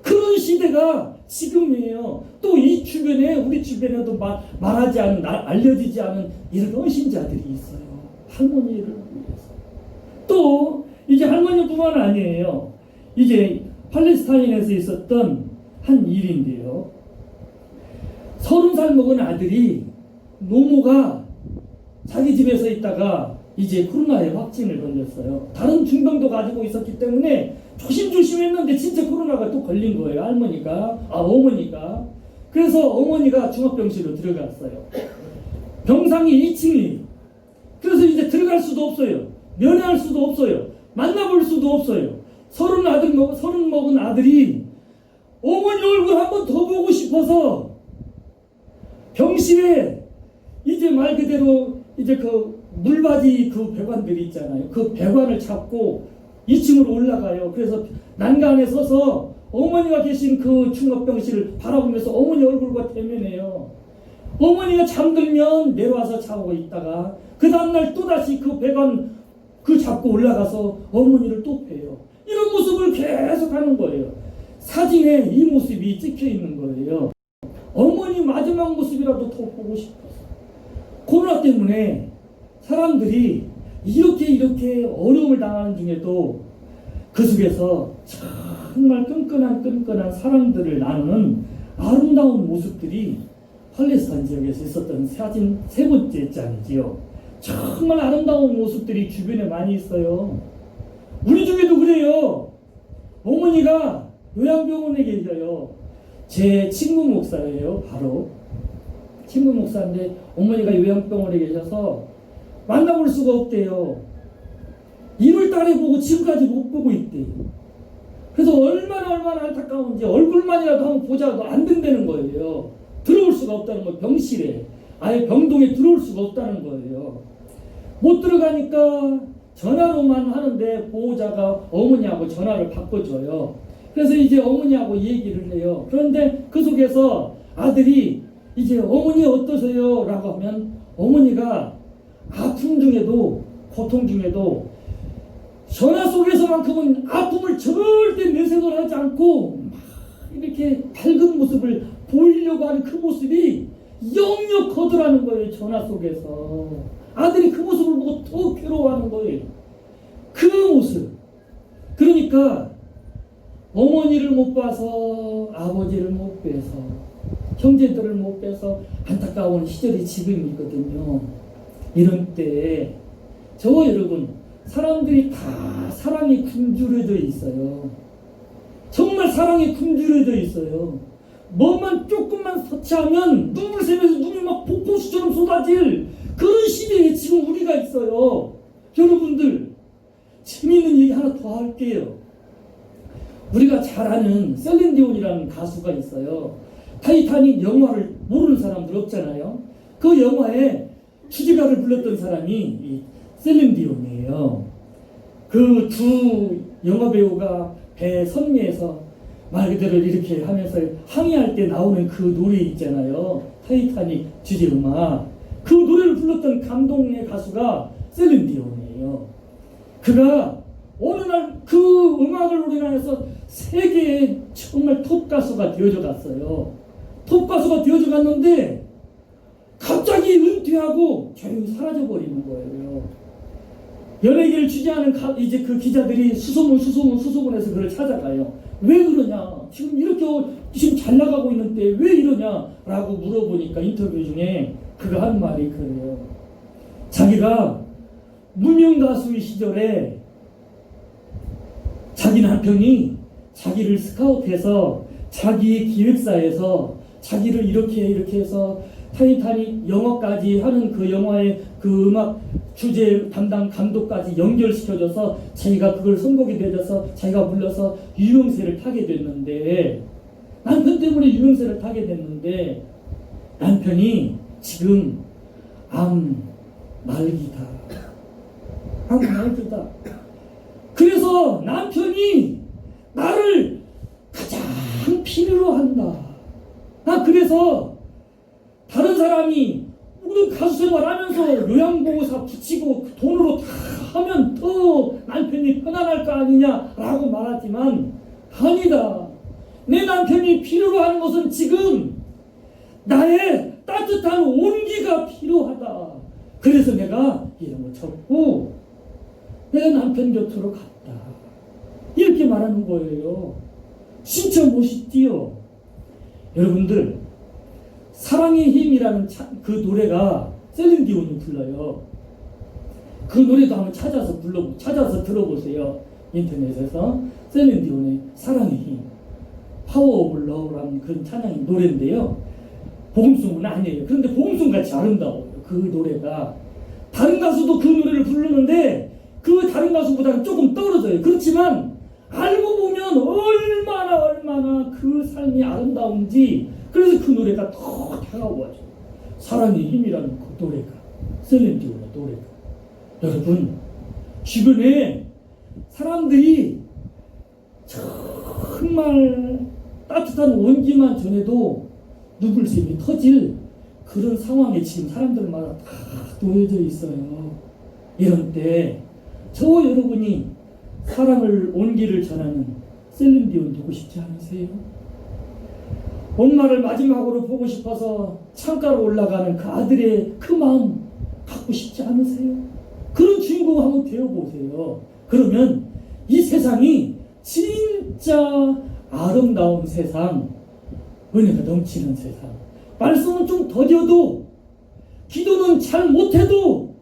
그런 시대가 지금이에요. 또 이 주변에, 우리 주변에도 말하지 않은, 알려지지 않은 이런 어신자들이 있어요. 할머니를 위해서. 또 이제 할머니뿐만 아니에요. 이제 팔레스타인에서 있었던 한 일인데요. 30살 먹은 아들이 노모가 자기 집에서 있다가 이제 코로나에 확진을 걸렸어요. 다른 중병도 가지고 있었기 때문에 조심조심했는데 진짜 코로나가 또 걸린 거예요. 어머니가. 그래서 어머니가 중압병실로 들어갔어요. 병상이 2층이에요. 그래서 이제 들어갈 수도 없어요. 면회할 수도 없어요. 만나볼 수도 없어요. 30 먹은 아들이 어머니 얼굴 한번 더 보고 싶어서 병실에 이제 말 그대로 이제 그 물바지 그 배관들이 있잖아요. 그 배관을 잡고 2층으로 올라가요. 그래서 난간에 서서 어머니가 계신 그 중압병실을 바라보면서 어머니 얼굴과 대면해요. 어머니가 잠들면 내려와서 자고 있다가 그 다음날 또다시 그 배관 그 잡고 올라가서 어머니를 또 봬요. 이런 모습을 계속 하는 거예요. 사진에 이 모습이 찍혀 있는 거예요. 어머니 마지막 모습이라도 더 보고 싶어서. 코로나 때문에 사람들이 이렇게 어려움을 당하는 중에도 그 속에서 정말 끈끈한 사랑들을 나누는 아름다운 모습들이 팔레스타인 지역에서 있었던 사진 3번째 장이지요. 정말 아름다운 모습들이 주변에 많이 있어요. 우리 중에도 그래요. 어머니가 요양병원에 계셔요. 제 친구 목사예요. 바로 친구 목사인데 어머니가 요양병원에 계셔서 만나볼 수가 없대요. 1월 달에 보고 지금까지 못 보고 있대요. 그래서 얼마나 안타까운지 얼굴만이라도 한번 보자도 안 된다는 거예요. 들어올 수가 없다는 거예요. 병실에 아예 병동에 들어올 수가 없다는 거예요. 못 들어가니까 전화로만 하는데 보호자가 어머니하고 전화를 바꿔줘요. 그래서 이제 어머니하고 얘기를 해요. 그런데 그 속에서 아들이 이제 어머니 어떠세요? 라고 하면 어머니가 아픔 중에도 고통 중에도 전화 속에서만큼은 아픔을 절대 내색을 하지 않고 막 이렇게 밝은 모습을 보이려고 하는 그 모습이 역력하더라는 거예요. 전화 속에서 아들이 그 모습을 보고 더 괴로워하는 거예요. 그 모습. 그러니까 어머니를 못 봐서 아버지를 못 뵈서 형제들을 못 뵈서 안타까운 시절이 지금이거든요. 이런 때에 저와 여러분 사람들이 다 사랑이 굶주려져 있어요. 정말 사랑이 굶주려져 있어요. 뭐만 조금만 터치하면 눈물 새면서 눈이 막 폭포수처럼 쏟아질 그런 시대에 지금 우리가 있어요. 여러분들 재미있는 얘기 하나 더 할게요. 우리가 잘 아는 셀린디온이라는 가수가 있어요. 타이타닉 영화를 모르는 사람들 없잖아요. 그 영화에 주제가를 불렀던 사람이 이 셀린디온이에요. 그 두 영화 배우가 배 선미에서 말 그대로 이렇게 하면서 항해할 때 나오는 그 노래 있잖아요. 타이타닉 주제 음악. 그 노래를 불렀던 감동의 가수가 셀린디온이에요. 그가 어느 날 그 음악을 우리나라에서 세계의 정말 톱 가수가 되어져 갔어요. 톱 가수가 되어져 갔는데 갑자기 은퇴하고 조용히 사라져 버리는 거예요. 연예계를 취재하는 이제 그 기자들이 수소문해서 그를 찾아가요. 왜 그러냐? 지금 이렇게 지금 잘 나가고 있는데 왜 이러냐? 라고 물어보니까 인터뷰 중에 그가 한 말이 그래요. 자기가 무명 가수의 시절에 자기 남편이 자기를 스카우트해서 자기의 기획사에서 자기를 이렇게 해서 타이타닉 영화까지 하는 그 영화의 그 음악 주제 담당 감독까지 연결시켜줘서 자기가 그걸 선곡이 되어서 자기가 불러서 유명세를 타게 됐는데, 남편 때문에 유명세를 타게 됐는데 남편이 지금 암 말기다. 그래서 남편이 나를 가장 필요로 한다. 그래서 다른 사람이 우리 가수 생활하면서 요양보호사 붙이고 돈으로 다 하면 더 남편이 편안할 거 아니냐라고 말하지만 아니다. 내 남편이 필요로 하는 것은 지금 나의 따뜻한 온기가 필요하다. 그래서 내가 이름을 적고 내 남편 곁으로 갔다. 이렇게 말하는 거예요. 진짜 멋있지요? 여러분들, 사랑의 힘이라는 그 노래가 셀린디온이 불러요. 그 노래도 한번 찾아서 들어보세요. 인터넷에서 셀린디온의 사랑의 힘, 파워 오브 러브라는 그런 찬양의 노래인데요. 복음송은 아니에요. 그런데 복음송같이 아름다워요. 그 노래가. 다른 가수도 그 노래를 부르는데 그 다른 가수보다는 조금 떨어져요. 그렇지만 알고 보면 얼마나 그 삶이 아름다운지, 그래서 그 노래가 더 다가와죠. 사랑의 힘이라는 그 노래가, 셀린디온의 노래가. 여러분, 주변에 사람들이 정말 따뜻한 온기만 전해도 누굴셈이 터질 그런 상황에 지금 사람들마다 다 놓여져 있어요. 이런 때 저와 여러분이 사랑을, 온기를 전하는 셀린디온 되고 싶지 않으세요? 엄마를 마지막으로 보고 싶어서 창가로 올라가는 그 아들의 그 마음 갖고 싶지 않으세요? 그런 주인공 한번 되어보세요. 그러면 이 세상이 진짜 아름다운 세상, 은혜가 넘치는 세상, 말씀은 좀 더뎌도, 기도는 잘 못해도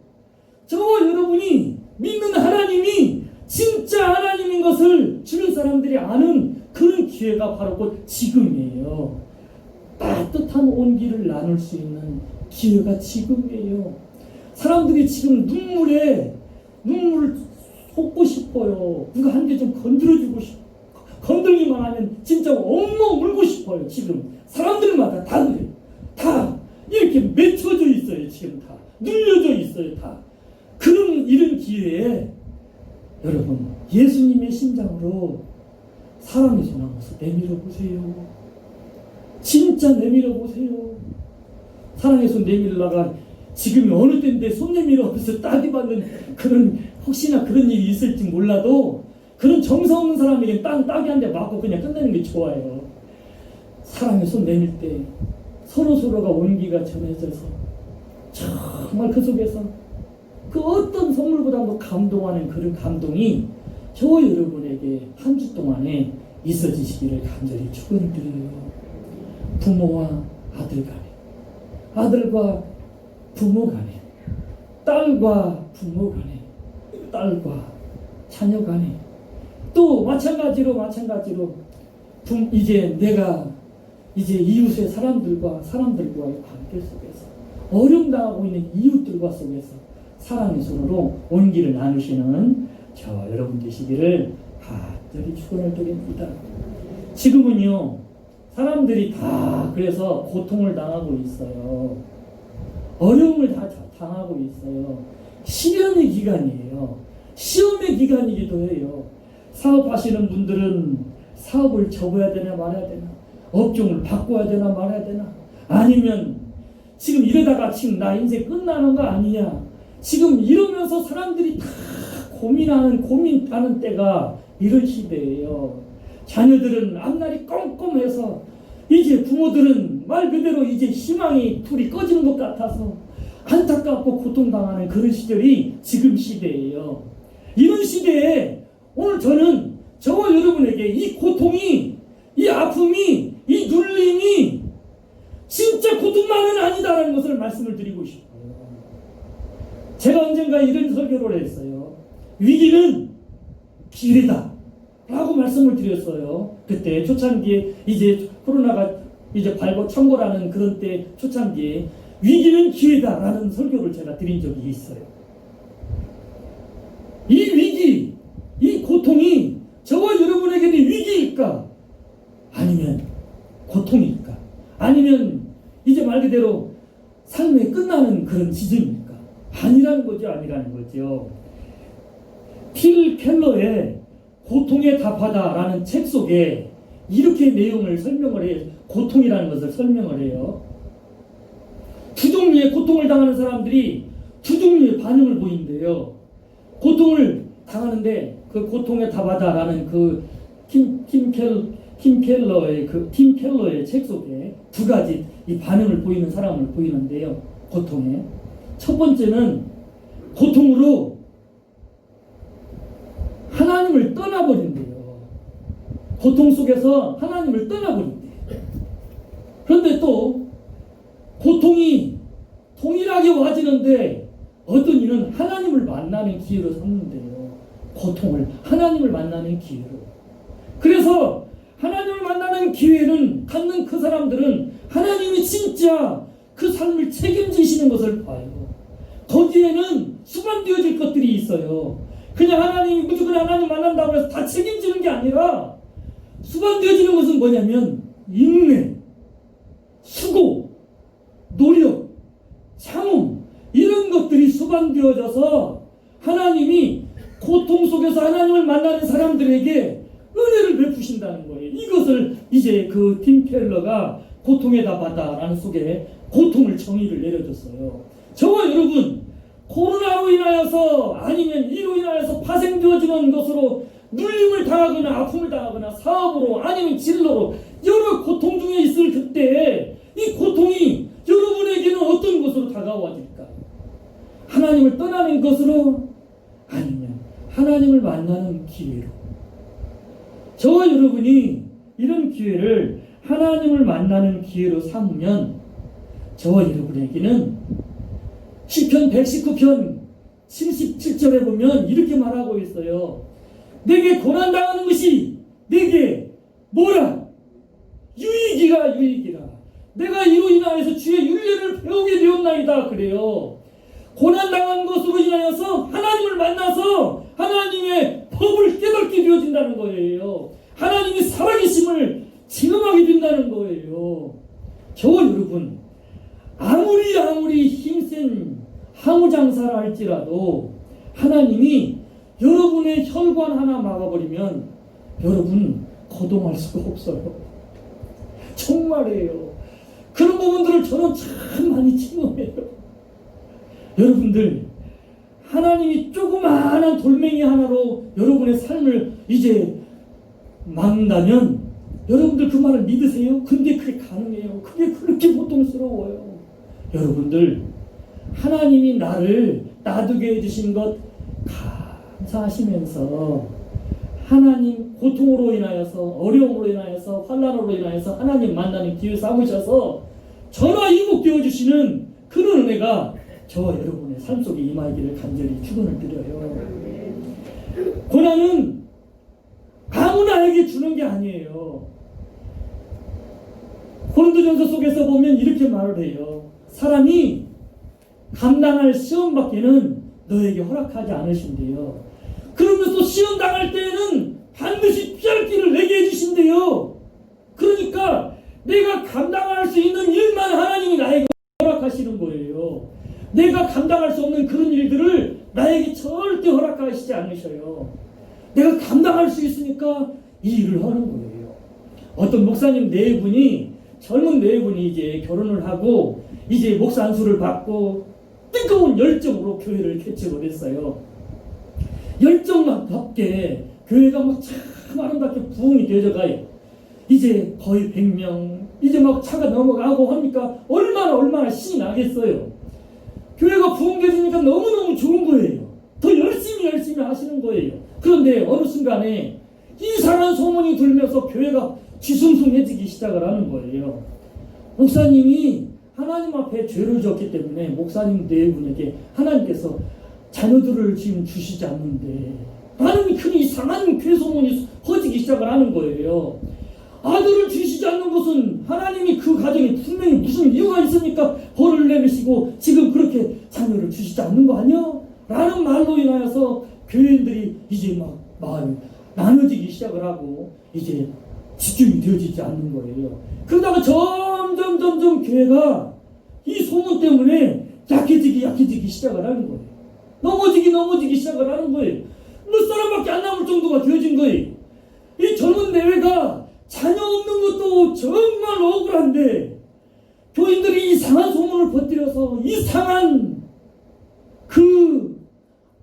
저와 여러분이 믿는 하나님이 진짜 하나님인 것을 주변 사람들이 아는 그런 기회가 바로 곧 지금이에요. 따뜻한 온기를 나눌 수 있는 기회가 지금이에요. 사람들이 지금 눈물을 쏟고 싶어요. 누가 한 개 좀 건드려주고 싶어요. 건들기만 하면 진짜 엉엉 울고 싶어요. 지금 사람들마다 다 그래요. 다 이렇게 맺혀져 있어요. 지금 다 눌려져 있어요. 다 이런 기회에 여러분, 예수님의 심장으로 사랑의 손 한번 내밀어 보세요. 진짜 내밀어 보세요. 사랑의 손 내밀다가 지금이 어느 때인데 손 내밀어서 따디 받는 그런, 혹시나 그런 일이 있을지 몰라도 그런 정서 없는 사람에게 따기 한 대 맞고 그냥 끝내는 게 좋아요. 사랑의 손 내밀 때 서로가 온기가 전해져서 정말 그 속에서 그 어떤 선물보다도 감동하는 그런 감동이 저와 여러분에게 한 주 동안에 있어지시기를 간절히 축원드려요. 부모와 아들 간에, 아들과 부모 간에, 딸과 부모 간에, 딸과 자녀 간에, 또 마찬가지로 이제 내가 이제 이웃의 사람들과의 관계 속에서 어려움당하고 있는 이웃들과 속에서 사랑의 손으로 온기를 나누시는 저 여러분 되시기를 간절히 축원을 드립니다. 지금은요, 사람들이 다 그래서 고통을 당하고 있어요. 어려움을 다 당하고 있어요. 시련의 기간이에요. 시험의 기간이기도 해요. 사업하시는 분들은 사업을 접어야 되나 말아야 되나, 업종을 바꿔야 되나 말아야 되나, 아니면 지금 이러다가 지금 나 인생 끝나는 거 아니냐, 지금 이러면서 사람들이 다 고민하는 때가 이런 시대예요. 자녀들은 앞날이 껌껌해서 이제 부모들은 말 그대로 이제 희망이 불이 꺼지는 것 같아서 안타깝고 고통당하는 그런 시절이 지금 시대예요. 이런 시대에 오늘 저는 저와 여러분에게 이 고통이, 이 아픔이, 이 눌림이 진짜 고통만은 아니다라는 것을 말씀을 드리고 싶어요. 제가 언젠가 이런 설교를 했어요. 위기는 기회다 라고 말씀을 드렸어요. 그때 초창기에 이제 코로나가 이제 창궐하는 그런 때 초창기에 위기는 기회다라는 설교를 제가 드린 적이 있어요. 이 위기, 이 고통이 저와 여러분에게는 위기일까? 아니면 고통일까? 아니면 이제 말 그대로 삶의 끝나는 그런 지점일까? 아니라는 거죠. 아니라는 거죠. 필 켈러의 고통에 답하다라는 책 속에 이렇게 내용을 설명을 해요. 고통이라는 것을 설명을 해요. 두 종류의 고통을 당하는 사람들이 두 종류의 반응을 보인대요. 고통을 당하는데 그 고통에 답하다라는 그 팀 켈러의 책 속에 두 가지 이 반응을 보이는 사람을 보이는데요. 고통에 첫 번째는 고통으로 하나님을 떠나버린대요. 고통 속에서 하나님을 떠나버린대요. 그런데 또 고통이 동일하게 와지는데 어떤 이는 하나님을 만나는 기회로 삼는데요. 고통을 하나님을 만나는 기회로. 그래서 하나님을 만나는 기회는 갖는 그 사람들은 하나님이 진짜 그 삶을 책임지시는 것을 봐요. 거기에는 수반되어질 것들이 있어요. 그냥 하나님이 무조건 하나님 만난다고 해서 다 책임지는 게 아니라 수반되어지는 것은 뭐냐면 인내, 수고, 노력, 참음 이런 것들이 수반되어져서 하나님이 고통 속에서 하나님을 만나는 사람들에게 은혜를 베푸신다는 거예요. 이것을 이제 그 팀 켈러가 고통에 답하다라는 속에 고통을 정의를 내려줬어요. 저와 여러분 코로나로 인하여서 아니면 이로 인하여서 파생되어지는 것으로 눌림을 당하거나 아픔을 당하거나 사업으로 아니면 진로로 여러 고통 중에 있을 그때 이 고통이 여러분에게는 어떤 것으로 다가와질까? 하나님을 떠나는 것으로 아니면 하나님을 만나는 기회로. 저와 여러분이 이런 기회를 하나님을 만나는 기회로 삼으면 저와 여러분에게는 시편 119편 77절에 보면 이렇게 말하고 있어요. 내게 고난당하는 것이 내게 뭐라? 유익이라 유익이라. 내가 이로 인하여서 주의 윤례를 배우게 되었나이다. 그래요. 고난당한 것으로 인하여서 하나님을 만나서 하나님의 법을 깨닫게 되어진다는 거예요. 하나님이 살아계심을 체험하게 된다는 거예요. 저와 여러분 아무리 힘센 항우장사라 할지라도 하나님이 여러분의 혈관 하나 막아버리면 여러분 거동할 수가 없어요. 정말이에요. 그런 부분들을 저는 참 많이 체험해요. 여러분들 하나님이 조그마한 돌멩이 하나로 여러분의 삶을 이제 막는다면 여러분들 그 말을 믿으세요? 근데 그게 가능해요. 그게 그렇게 고통스러워요. 여러분들 하나님이 나를 놔두게 해주신 것 감사하시면서 하나님 고통으로 인하여서 어려움으로 인하여서 환난으로 인하여서 하나님 만나는 기회 삼으셔서 전화 이복되어 주시는 그런 은혜가 저와 여러분의 삶 속에 임하기를 간절히 축원을 드려요. 고난은 아무나에게 주는 게 아니에요. 고린도전서 속에서 보면 이렇게 말을 해요. 사람이 감당할 시험밖에는 너에게 허락하지 않으신대요. 그러면서 시험 당할 때에는 반드시 피할 길을 내게 해주신대요. 그러니까 내가 감당할 수 있는 일만 하나님이 나에게 허락하시는 거예요. 내가 감당할 수 없는 그런 일들을 나에게 절대 허락하시지 않으셔요. 내가 감당할 수 있으니까 이 일을 하는 거예요. 어떤 목사님 네 분이 젊은 네 분이 이제 결혼을 하고 이제 목사 안수를 받고 뜨거운 열정으로 교회를 개척을 했어요. 열정답게 교회가 막 참 아름답게 부흥이 되어져 가요. 이제 거의 100명 이제 막 차가 넘어가고 하니까 얼마나 신이 나겠어요. 교회가 부흥되니까 너무너무 좋은 거예요. 더 열심히 너무 열심히 하시는 거예요. 그런데 어느 순간에 이상한 소문이 들면서 교회가 뒤숭숭해지기 시작을 하는 거예요. 목사님이 하나님 앞에 죄를 졌기 때문에 목사님 네 분에게 하나님께서 자녀들을 지금 주시지 않는데 라는 큰 이상한 괴소문이 퍼지기 시작을 하는 거예요. 아들을 주시지 않는 것은 하나님이 그 가정에 분명히 무슨 이유가 있으니까 벌을 내리시고 지금 그렇게 자녀를 주시지 않는 거 아니야? 라는 말로 인하여서 교인들이 이제 막 마음이 나눠지기 시작을 하고 이제 집중이 되어지지 않는 거예요. 그러다가 점점 교회가 이 소문 때문에 약해지기 시작을 하는 거예요. 넘어지기 시작을 하는 거예요. 몇 사람밖에 안 남을 정도가 되어진 거예요. 이 젊은 내외가 자녀 없는 것도 정말 억울한데 교인들이 이상한 소문을 퍼뜨려서 이상한 그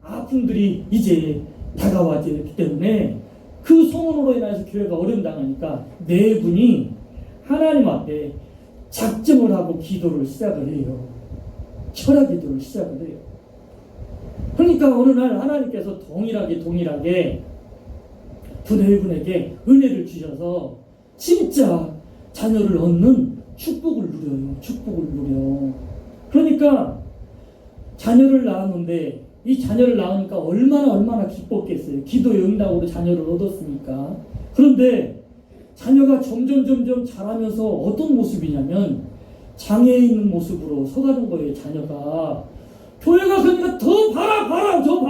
아픔들이 이제 다가와지기 때문에 그 소문으로 인해서 교회가 어려움 당하니까 네 분이 하나님 앞에 작정을 하고 기도를 시작을 해요. 철학 기도를 시작을 해요. 그러니까 어느 날 하나님께서 동일하게 두 네 분에게 은혜를 주셔서 진짜 자녀를 얻는 축복을 누려. 그러니까 자녀를 낳았는데 이 자녀를 낳으니까 얼마나 기뻤겠어요. 기도의 응답으로 자녀를 얻었으니까. 그런데 자녀가 점점 자라면서 어떤 모습이냐면 장애에 있는 모습으로 서가는 거예요. 자녀가. 교회가 그러니까 더 봐라 저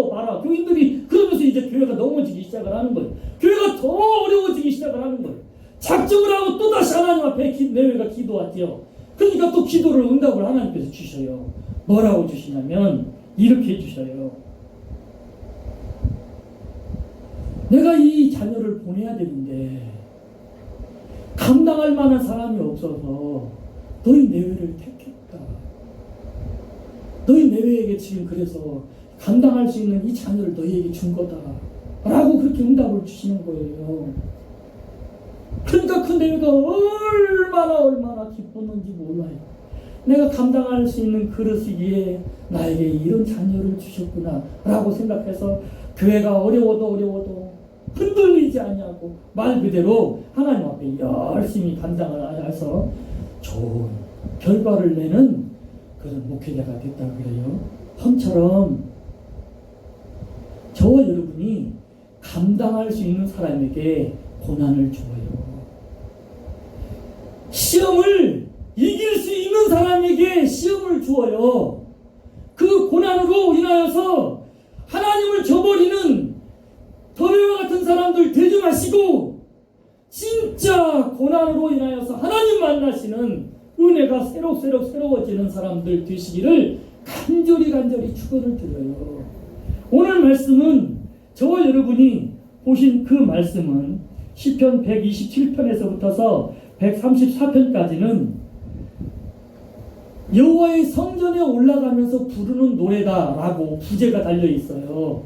봐라 교인들이 그러면서 이제 교회가 넘어지기 시작을 하는 거예요. 교회가 더 어려워지기 시작을 하는 거예요. 작정을 하고 또다시 하나님 앞에 내외가 기도하지요. 그러니까 또 기도를 응답을 하나님께서 주셔요. 뭐라고 주시냐면 이렇게 해주셔요. 내가 이 자녀를 보내야 되는데 감당할 만한 사람이 없어서 너희 내외를 택했다. 너희 내외에게 지금 그래서 감당할 수 있는 이 자녀를 너희에게 준 거다. 라고 그렇게 응답을 주시는 거예요. 그러니까 그 내외가 얼마나 기뻤는지 몰라요. 내가 감당할 수 있는 그릇이기에 나에게 이런 자녀를 주셨구나 라고 생각해서 교회가 어려워도 흔들리지 않냐고 말 그대로 하나님 앞에 열심히 감당을 해서 좋은 결과를 내는 그런 목회자가 됐다고 그래요. 험처럼 저와 여러분이 감당할 수 있는 사람에게 고난을 줘요. 시험을 이길 수 있는 사람에게 시험을 주어요. 그 고난으로 인하여서 하나님을 저버리는 더레와 같은 사람들 되지 마시고 진짜 고난으로 인하여서 하나님 만나시는 은혜가 새록새록새로워지는 사람들 되시기를 간절히 축원을 드려요. 오늘 말씀은 저와 여러분이 보신 그 말씀은 시편 127편에서부터서 134편까지는 여호와의 성전에 올라가면서 부르는 노래다라고 부제가 달려 있어요.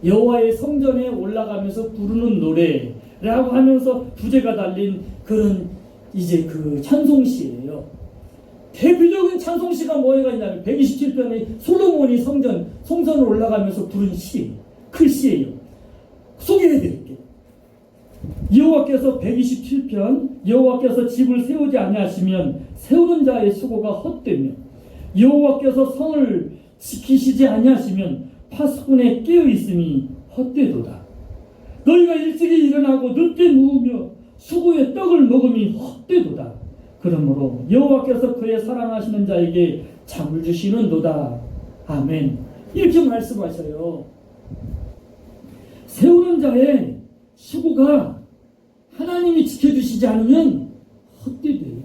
여호와의 성전에 올라가면서 부르는 노래라고 하면서 부제가 달린 그런 이제 그 찬송시예요. 대표적인 찬송시가 뭐가 있냐면 127편의 솔로몬이 성전을 올라가면서 부른 시, 글씨예요. 소개해드릴게요. 여호와께서 127편 여호와께서 집을 세우지 아니하시면 세우는 자의 수고가 헛되며 여호와께서 성을 지키시지 아니하시면 파수꾼의 깨어있음이 헛되도다. 너희가 일찍이 일어나고 늦게 누우며 수고의 떡을 먹음이 헛되도다. 그러므로 여호와께서 그의 사랑하시는 자에게 잠을 주시는도다. 아멘. 이렇게 말씀하셔요. 세우는 자의 수고가 하나님이 지켜주시지 않으면 헛되대요.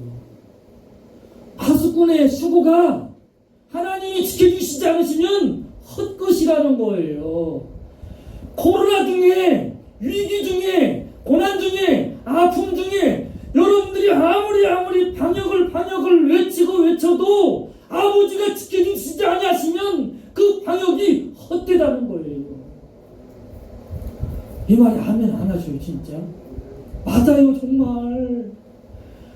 파수꾼의 수고가 하나님이 지켜주시지 않으시면 헛것이라는 거예요. 코로나 중에, 위기 중에, 고난 중에, 아픔 중에 여러분들이 아무리 방역을 외쳐도 아버지가 지켜주시지 아니하시면 그 방역이 헛되다는 거예요. 이 말이 아멘 안 하셔요 진짜? 맞아요 정말.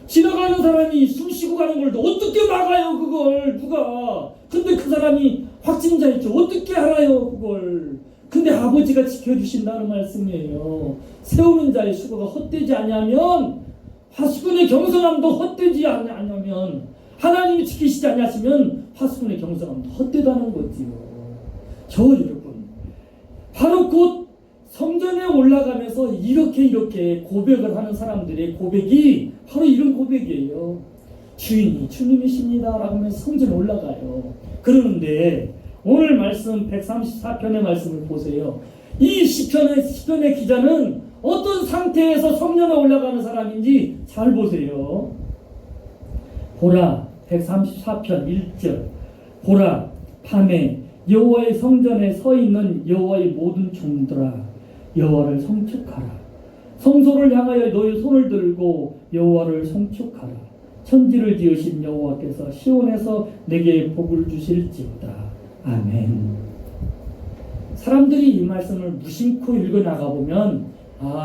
지나가는 사람이 숨 쉬고 가는 걸 어떻게 막아요 그걸 누가. 근데 그 사람이 확진자였죠. 어떻게 알아요 그걸. 근데 아버지가 지켜주신다는 말씀이에요. 세우는 자의 수고가 헛되지 않냐면, 파수꾼의 경성함도 헛되지 않냐면, 하나님이 지키시지 않으시면 파수꾼의 경성함도 헛되다는 거지요. 저 여러분, 바로 곧 성전에 올라가면서 이렇게 고백을 하는 사람들의 고백이 바로 이런 고백이에요. 주인이 주님이십니다 라고 하면서 성전에 올라가요. 그러는데 오늘 말씀 134편의 말씀을 보세요. 이 시편의 기자는 어떤 상태에서 성전에 올라가는 사람인지 잘 보세요. 보라, 134편 1절. 보라, 밤에 여호와의 성전에 서 있는 여호와의 모든 종들아, 여호와를 송축하라. 성소를 향하여 너희 손을 들고 여호와를 송축하라. 천지를 지으신 여호와께서 시온에서 내게 복을 주실지어다. 아멘. 사람들이 이 말씀을 무심코 읽어 나가 보면,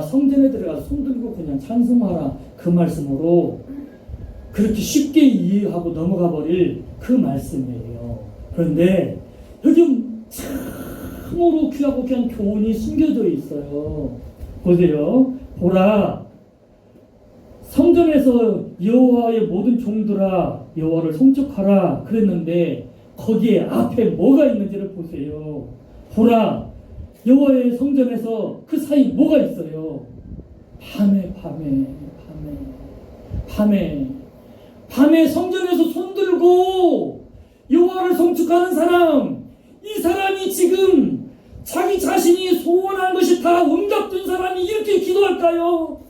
성전에 들어가서 손 들고 그냥 찬송하라, 그 말씀으로 그렇게 쉽게 이해하고 넘어가 버릴 그 말씀이에요. 그런데 여기 참으로 귀하고 귀한 교훈이 숨겨져 있어요. 보세요. 보라, 성전에서 여호와의 모든 종들아, 여호와를 송축하라 그랬는데 거기에 앞에 뭐가 있는지를 보세요. 보라, 여호와의 성전에서 그 사이 뭐가 있어요? 밤에 성전에서 손들고 여호와를 송축하는 사람, 이 사람이 지금 자기 자신이 소원한 것이 다 응답된 사람이 이렇게 기도할까요?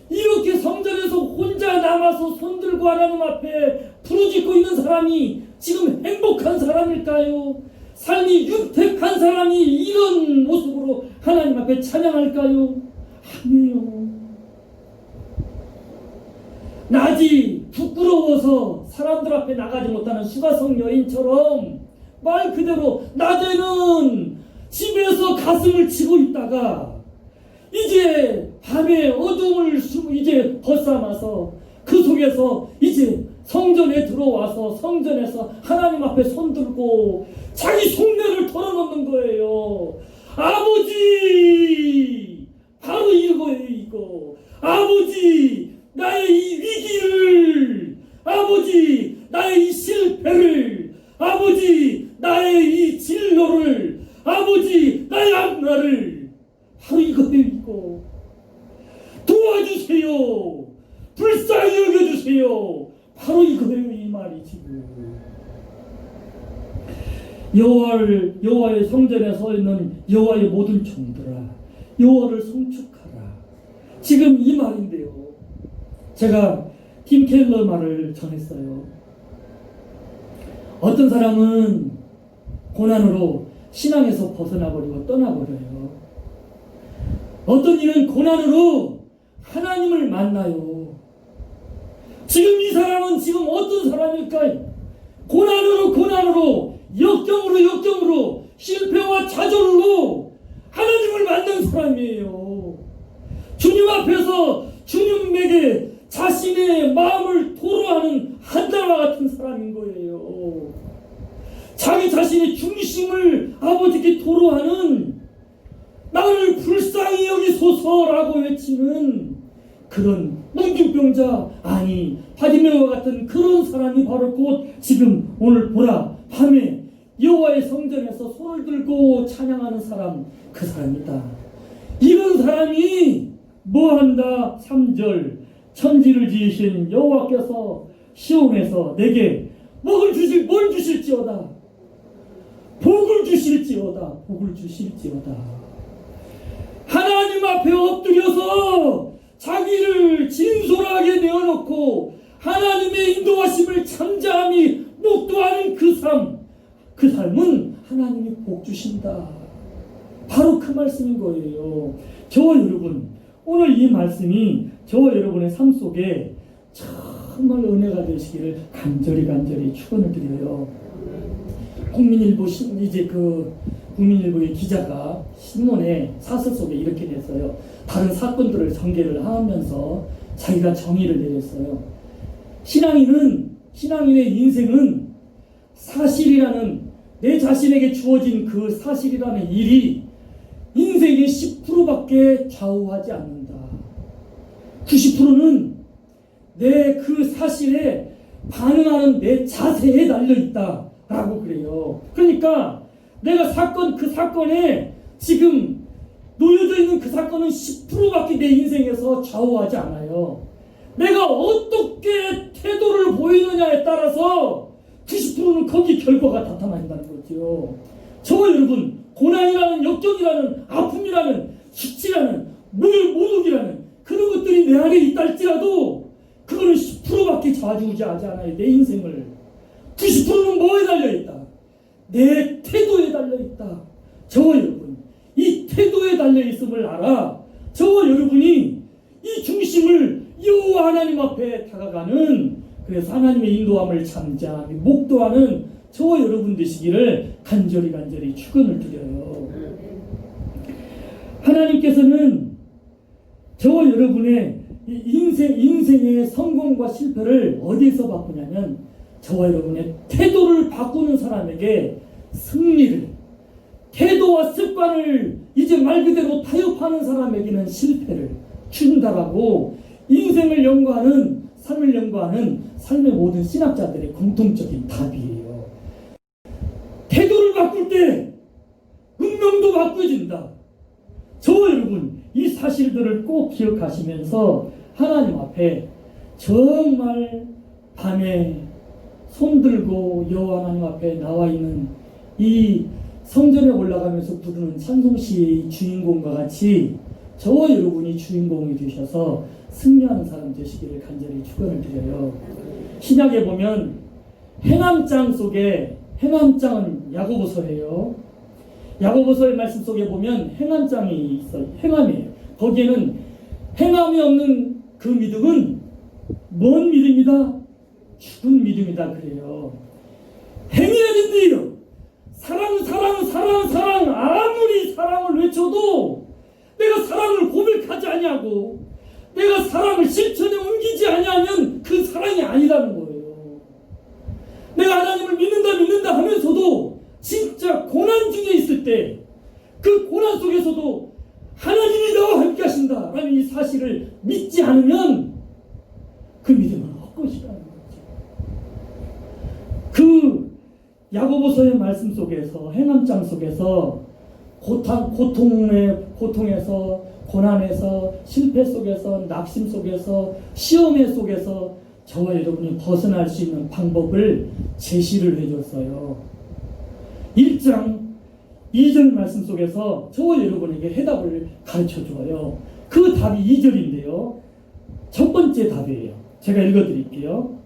이렇게 성전에서 혼자 남아서 손들고 하나님 앞에 부르짖고 있는 사람이 지금 행복한 사람일까요? 삶이 윤택한 사람이 이런 모습으로 하나님 앞에 찬양할까요? 아니에요. 낮이 부끄러워서 사람들 앞에 나가지 못하는 수가성 여인처럼 말 그대로 낮에는 집에서 가슴을 치고 있다가 이제 밤에 어둠을 이제 벗삼아서 그 속에서 이제 성전에 들어와서 성전에서 하나님 앞에 손들고 자기 속내를 털어놓는 거예요. 아버지, 바로 이거예요. 이거 아버지, 나의 이 위기를, 아버지, 나의 이 실패를, 아버지, 나의 이 진로를, 아버지, 나의 앞날을, 바로 이거예요. 이거 도와주세요. 불쌍히 여겨주세요. 바로 이거예요. 이 말이 지금 여호와의 성전에 서 있는 여호와의 모든 종들아, 여호와를 송축하라. 지금 이 말인데요. 제가 팀 켈러 말을 전했어요. 어떤 사람은 고난으로 신앙에서 벗어나버리고 떠나버려요. 어떤 이는 고난으로 하나님을 만나요. 지금 이 사람은 지금 어떤 사람일까요? 고난으로 역경으로 실패와 좌절로 하나님을 만난 사람이에요. 주님 앞에서 주님에게 자신의 마음을 토로하는 한자와 같은 사람인 거예요. 자기 자신의 중심을 아버지께 토로하는, 나를 불쌍히 여기소서라고 외치는 그런 문둥병자, 아니 바디메오와 같은 그런 사람이 바로 곧 지금 오늘 보라, 밤에 여호와의 성전에서 손을 들고 찬양하는 사람, 그 사람이다. 이런 사람이 뭐한다? 3절, 천지를 지으신 여호와께서 시온에서 내게 뭘 주실지어다. 복을 주실지어다. 하나님 앞에 엎드려서 자기를 진솔하게 내어놓고 하나님의 인도하심을 잠잠히 목도하는 그 삶은 하나님이 복 주신다. 바로 그 말씀인 거예요. 저와 여러분, 오늘 이 말씀이 저와 여러분의 삶 속에 정말 은혜가 되시기를 간절히 축원을 드려요. 국민일보의 기자가 신문에 사설 속에 이렇게 냈어요. 다른 사건들을 전개를 하면서 자기가 정의를 내렸어요. 신앙인의 인생은 사실이라는, 내 자신에게 주어진 그 사실이라는 일이 인생의 10%밖에 좌우하지 않는다. 90%는 내 그 사실에 반응하는 내 자세에 달려있다 라고 그래요. 그러니까 내가 그 사건에 지금 놓여져 있는 그 사건은 10%밖에 내 인생에서 좌우하지 않아요. 내가 어떻게 태도를 보이느냐에 따라서 90%는 거기 결과가 나타난다는 거죠. 저와 여러분, 고난이라는 역경이라는 아픔이라는 수치라는 모독이라는 그런 것들이 내 안에 있다 할지라도 그거는 10%밖에 좌우하지 않아요. 내 인생을. 90%는 뭐에 달려있다? 내 태도에 달려있다. 저와 여러분, 이 태도에 달려있음을 알아 저와 여러분이 이 중심을 여호와 하나님 앞에 다가가는, 그래서 하나님의 인도함을 잠잠히 목도하는 저와 여러분 되시기를 간절히 축원을 드려요. 하나님께서는 저와 여러분의 인생의 성공과 실패를 어디에서 바꾸냐면 저와 여러분의 태도를 바꾸는 사람에게 승리를, 태도와 습관을 이제 말 그대로 타협하는 사람에게는 실패를 준다라고 인생을 연구하는, 삶을 연구하는 삶의 모든 신학자들의 공통적인 답이에요. 태도를 바꿀 때 운명도 바꿔진다. 저와 여러분, 이 사실들을 꼭 기억하시면서 하나님 앞에 정말 밤에 손들고 여호와 하나님 앞에 나와 있는 이 성전에 올라가면서 부르는 찬송시의 주인공과 같이 저와 여러분이 주인공이 되셔서 승리하는 사람 되시기를 간절히 축원을 드려요. 신약에 보면 행함장 속에, 행함장은 야고보서예요. 야고보서의 말씀 속에 보면 행함장이 있어요. 행함이에요. 거기에는 행함이 없는 그 믿음은 뭔 믿음이다? 죽은 믿음이다 그래요. 행해야 된대요. 사랑 아무리 사랑을 외쳐도 내가 사랑을 고백하지 아니하고 내가 사랑을 실천에 옮기지 아니하면 그 사랑이 아니라는 거예요. 내가 하나님을 믿는다 하면서도 진짜 고난 중에 있을 때 그 고난 속에서도 하나님이 나와 함께 하신다라는 이 사실을 믿지 않으면 그 믿음은 헛것이라는 거죠. 그 야고보서의 말씀 속에서, 행함장 속에서 고통에서, 고난에서, 실패 속에서, 낙심 속에서, 시험의 속에서 저와 여러분이 벗어날 수 있는 방법을 제시를 해줬어요. 1장 2절 말씀 속에서 저와 여러분에게 해답을 가르쳐줘요. 그 답이 2절인데요. 첫 번째 답이에요. 제가 읽어드릴게요.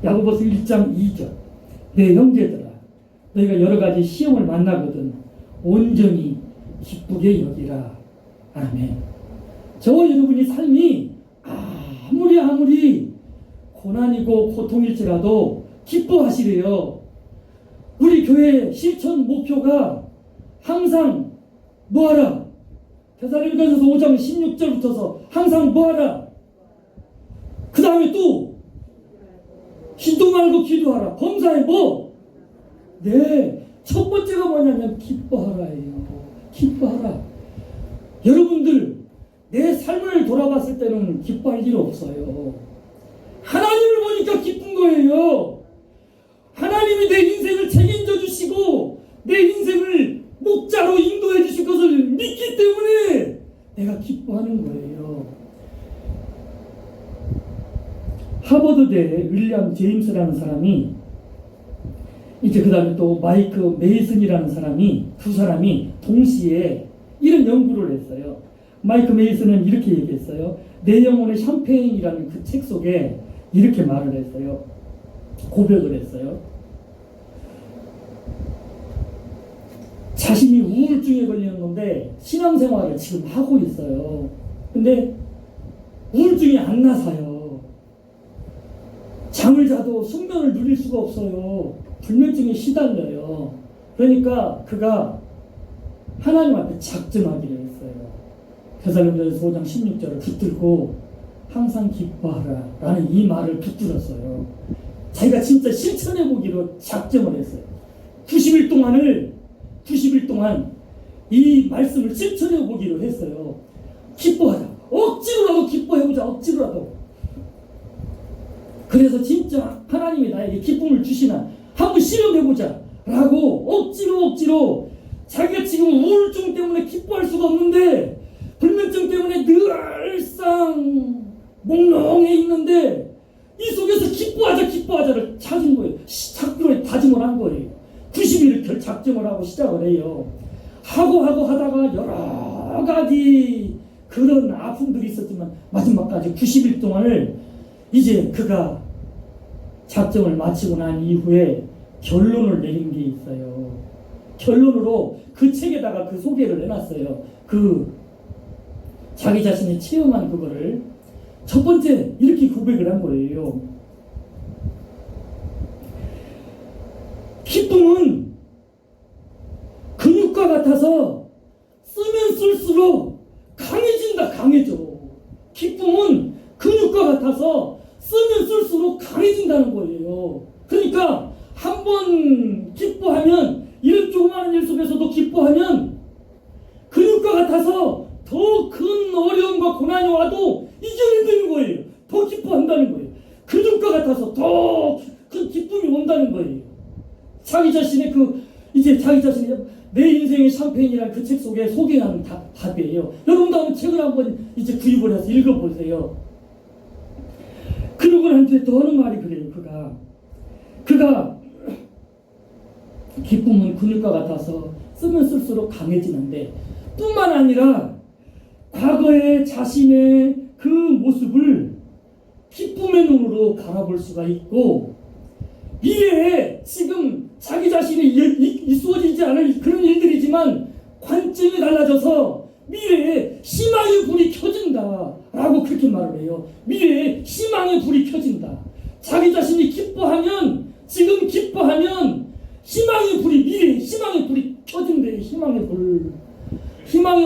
야고보서 1장 2절. 내 형제들아, 너희가 여러 가지 시험을 만나거든 온전히 기쁘게 여기라. 아멘. 저와 여러분이 삶이 아무리 고난이고 고통일지라도 기뻐하시래요. 우리 교회 실천 목표가 항상 뭐하라? 데살로니가전서 5장 16절부터서 항상 뭐하라? 그 다음에 또 기도 말고 기도하라. 범사에 뭐? 네, 첫 번째가 뭐냐면 기뻐하라예요. 기뻐하라. 여러분들 내 삶을 돌아봤을 때는 기뻐할 일 없어요. 하나님을 보니까 기쁜 거예요. 하나님이 내 인생을 책임져 주시고 내 인생을 목자로 인도해 주실 것을 믿기 때문에 내가 기뻐하는 거예요. 하버드대 윌리엄 제임스라는 사람이, 이제 그 다음에 또 마이크 메이슨이라는 사람이, 두 사람이 동시에 이런 연구를 했어요. 마이크 메이슨은 이렇게 얘기했어요. 내 영혼의 샴페인이라는 그 책 속에 이렇게 말을 했어요. 고백을 했어요. 자신이 우울증에 걸리는 건데 신앙생활을 지금 하고 있어요. 근데 우울증이 안 나서요. 잠을 자도 숙면을 누릴 수가 없어요. 불면증에 시달려요. 그러니까 그가 하나님 앞에 작정하기로 했어요. 데살로니가전서 5장 16절을 붙들고 항상 기뻐하라 라는 이 말을 붙들었어요. 자기가 진짜 실천해 보기로 작정을 했어요. 90일 동안 이 말씀을 실천해 보기로 했어요. 기뻐하자. 억지로라도 기뻐해보자. 억지로라도. 그래서 진짜 하나님이 나에게 기쁨을 주시나 한번 실험해보자 라고 억지로 자기가 지금 우울증 때문에 기뻐할 수가 없는데, 불면증 때문에 늘상 몽롱해 있는데 이 속에서 기뻐하자를 찾은 거예요. 작정을 다짐을 한 거예요. 90일을 작정을 하고 시작을 해요. 하다가 여러 가지 그런 아픔들이 있었지만 마지막까지 90일 동안을 이제 그가 작정을 마치고 난 이후에 결론을 내린 게 있어요. 결론으로 그 책에다가 그 소개를 해놨어요. 그 자기 자신이 체험한 그거를 첫 번째 이렇게 고백을 한 거예요. 기쁨은 근육과 같아서 쓰면 쓸수록 강해져. 기쁨은 근육과 같아서 쓰면 쓸수록 강해진다는 거예요. 그러니까 한번 기뻐하면, 이런 조그마한 일 속에서도 기뻐하면 근육과 같아서 더 큰 어려움과 고난이 와도 이겨내는 거예요. 더 기뻐한다는 거예요. 근육과 같아서 더 큰 기쁨이 온다는 거예요. 자기 자신의 내 인생의 샴페인이라는 그 책 속에 소개하는 답이에요. 여러분도 한번 책을 한번 이제 구입을 해서 읽어보세요. 그러고 난 뒤에 또 하는 말이 그래요. 그가 기쁨은 근육과 같아서 쓰면 쓸수록 강해지는데, 뿐만 아니라 과거의 자신의 그 모습을 기쁨의 눈으로 바라볼 수가 있고, 미래에 지금 자기 자신이 이루어지지 않을 그런 일들이지만 관점이 달라져서 미래에 희망의 불이 켜진다 라고 그렇게 말을 해요. 미래에 희망의 불이 켜진다. 자기 자신이 기뻐하면, 지금 기뻐하면 미래에 희망의 불이 켜진대요. 희망의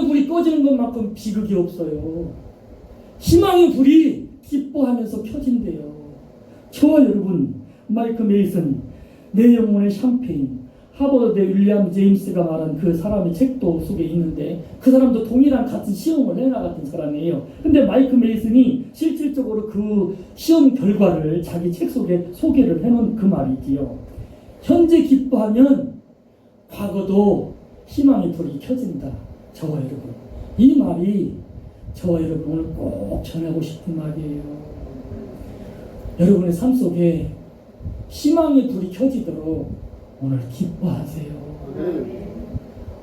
불이 꺼지는 것만큼 비극이 없어요. 희망의 불이 기뻐하면서 켜진대요. 저와 여러분, 마이크 메이슨, 내 영혼의 샴페인, 하버드대 윌리엄 제임스가 말한 그 사람의 책도 속에 있는데, 그 사람도 동일한 같은 시험을 해나갔던 사람이에요. 근데 마이크 메이슨이 실질적으로 그 시험 결과를 자기 책 속에 소개를 해놓은 그 말이지요. 현재 기뻐하면 과거도 희망의 불이 켜진다. 저와 여러분, 이 말이 저와 여러분 오늘 꼭 전하고 싶은 말이에요. 여러분의 삶 속에 희망의 불이 켜지도록 오늘 기뻐하세요.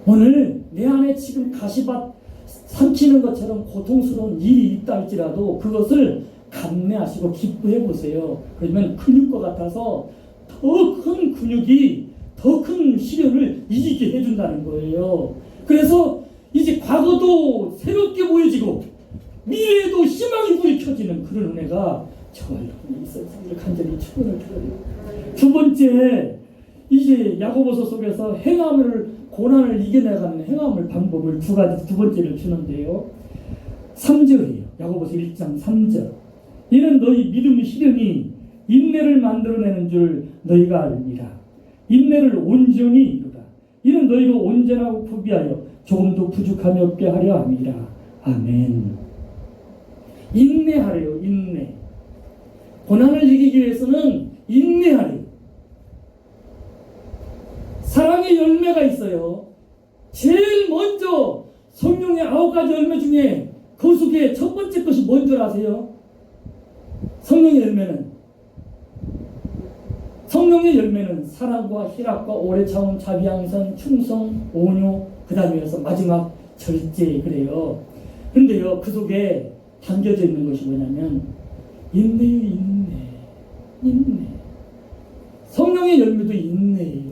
오늘 내 안에 지금 가시밭 삼키는 것처럼 고통스러운 일이 있다 할지라도 그것을 감내하시고 기뻐해 보세요. 그러면 근육과 같아서 더 큰 근육이 더 큰 시련을 이기게 해준다는 거예요. 그래서 이제 과거도 새롭게 보여지고 미래에도 희망의 불이 켜지는 그런 은혜가 저와 여러분이 있어서 간절히 축원을 드려요. 두 번째, 이제 야고보서 속에서 고난을 이겨나가는 행함을 방법을 두 번째를 주는데요. 3절이에요. 야고보서 1장 3절. 이는 너희 믿음의 시련이 인내를 만들어내는 줄 너희가 알미라. 인내를 온전히 이루라. 이는 너희가 온전하고 부비하여 조금도 부족함이 없게 하려 함이라. 아멘. 인내하래요. 인내. 고난을 이기기 위해서는 인내하래요. 사랑의 열매가 있어요. 제일 먼저 성령의 9가지 열매 중에 그 속에 첫 번째 것이 뭔 줄 아세요? 성령의 열매는 사랑과 희락과 오래 참음, 자비양선, 충성, 온유, 그 다음에 이어서 마지막 절제, 그래요. 근데요, 그 속에 담겨져 있는 것이 뭐냐면 인내예요. 인내. 성령의 열매도 인내예요.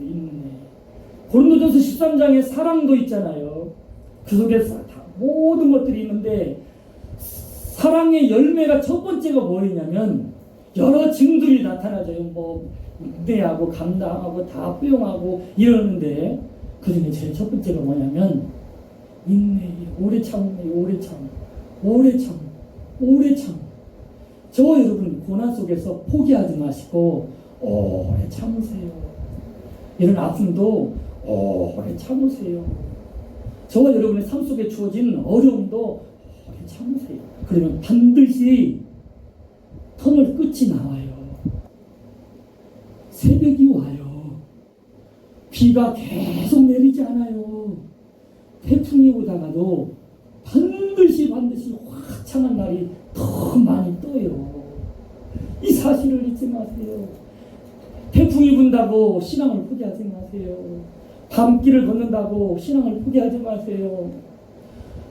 고린도전서 13장에 사랑도 있잖아요. 그 속에 모든 것들이 있는데, 사랑의 열매가 첫 번째가 뭐였냐면 여러 증들이 나타나져요. 뭐 인내하고 감당하고 다 포용하고 이러는데, 그 중에 제일 첫 번째가 뭐냐면 인내예요. 오래 참음이에요. 오래 참. 저와 여러분, 고난 속에서 포기하지 마시고 오래 참으세요. 이런 아픔도 오래 참으세요. 저와 여러분의 삶 속에 주어진 어려움도 참으세요. 그러면 반드시 터널 끝이 나와요. 새벽이 와요. 비가 계속 내리지 않아요. 태풍이 오다가도 반드시 화창한 날이 더 많이 떠요. 이 사실을 잊지 마세요. 태풍이 분다고 신앙을 포기하지 마세요. 밤길을 걷는다고 신앙을 포기하지 마세요.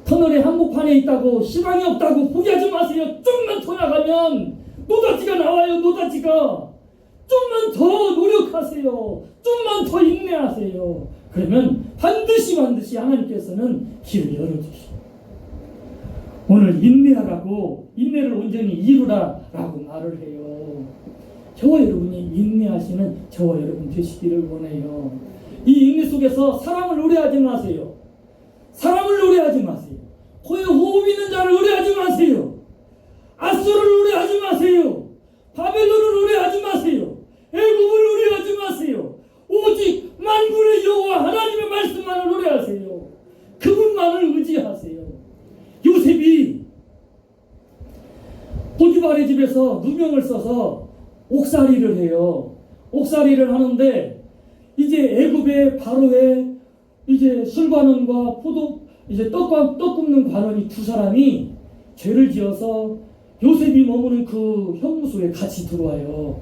터널의 한복판에 있다고 희망이 없다고 포기하지 마세요. 좀만 더 나가면 노다지가 나와요. 노다지가. 좀만 더 노력하세요. 좀만 더 인내하세요. 그러면 반드시 하나님께서는 길을 열어주시고, 오늘 인내하라고, 인내를 온전히 이루라 라고 말을 해요. 저와 여러분이 인내하시는 저와 여러분 되시기를 원해요. 이 인내 속에서 사람을 의뢰하지 마세요. 사람을 의뢰하지 마세요. 코에 호흡 있는 자를 의뢰하지 마세요. 아수를 의뢰하지 마세요. 바벨론을 의뢰하지 마세요. 애굽을 의뢰하지 마세요. 오직 만군의 여호와 하나님의 말씀만을 의뢰하세요. 그분만을 의지하세요. 요셉이 보디발의 집에서 누명을 써서 옥살이를 해요. 옥살이를 하는데 이제 애굽의 바로의 이제 술관원과 떡 굽는 관원이 두 사람이 죄를 지어서 요셉이 머무는 그 형무소에 같이 들어와요.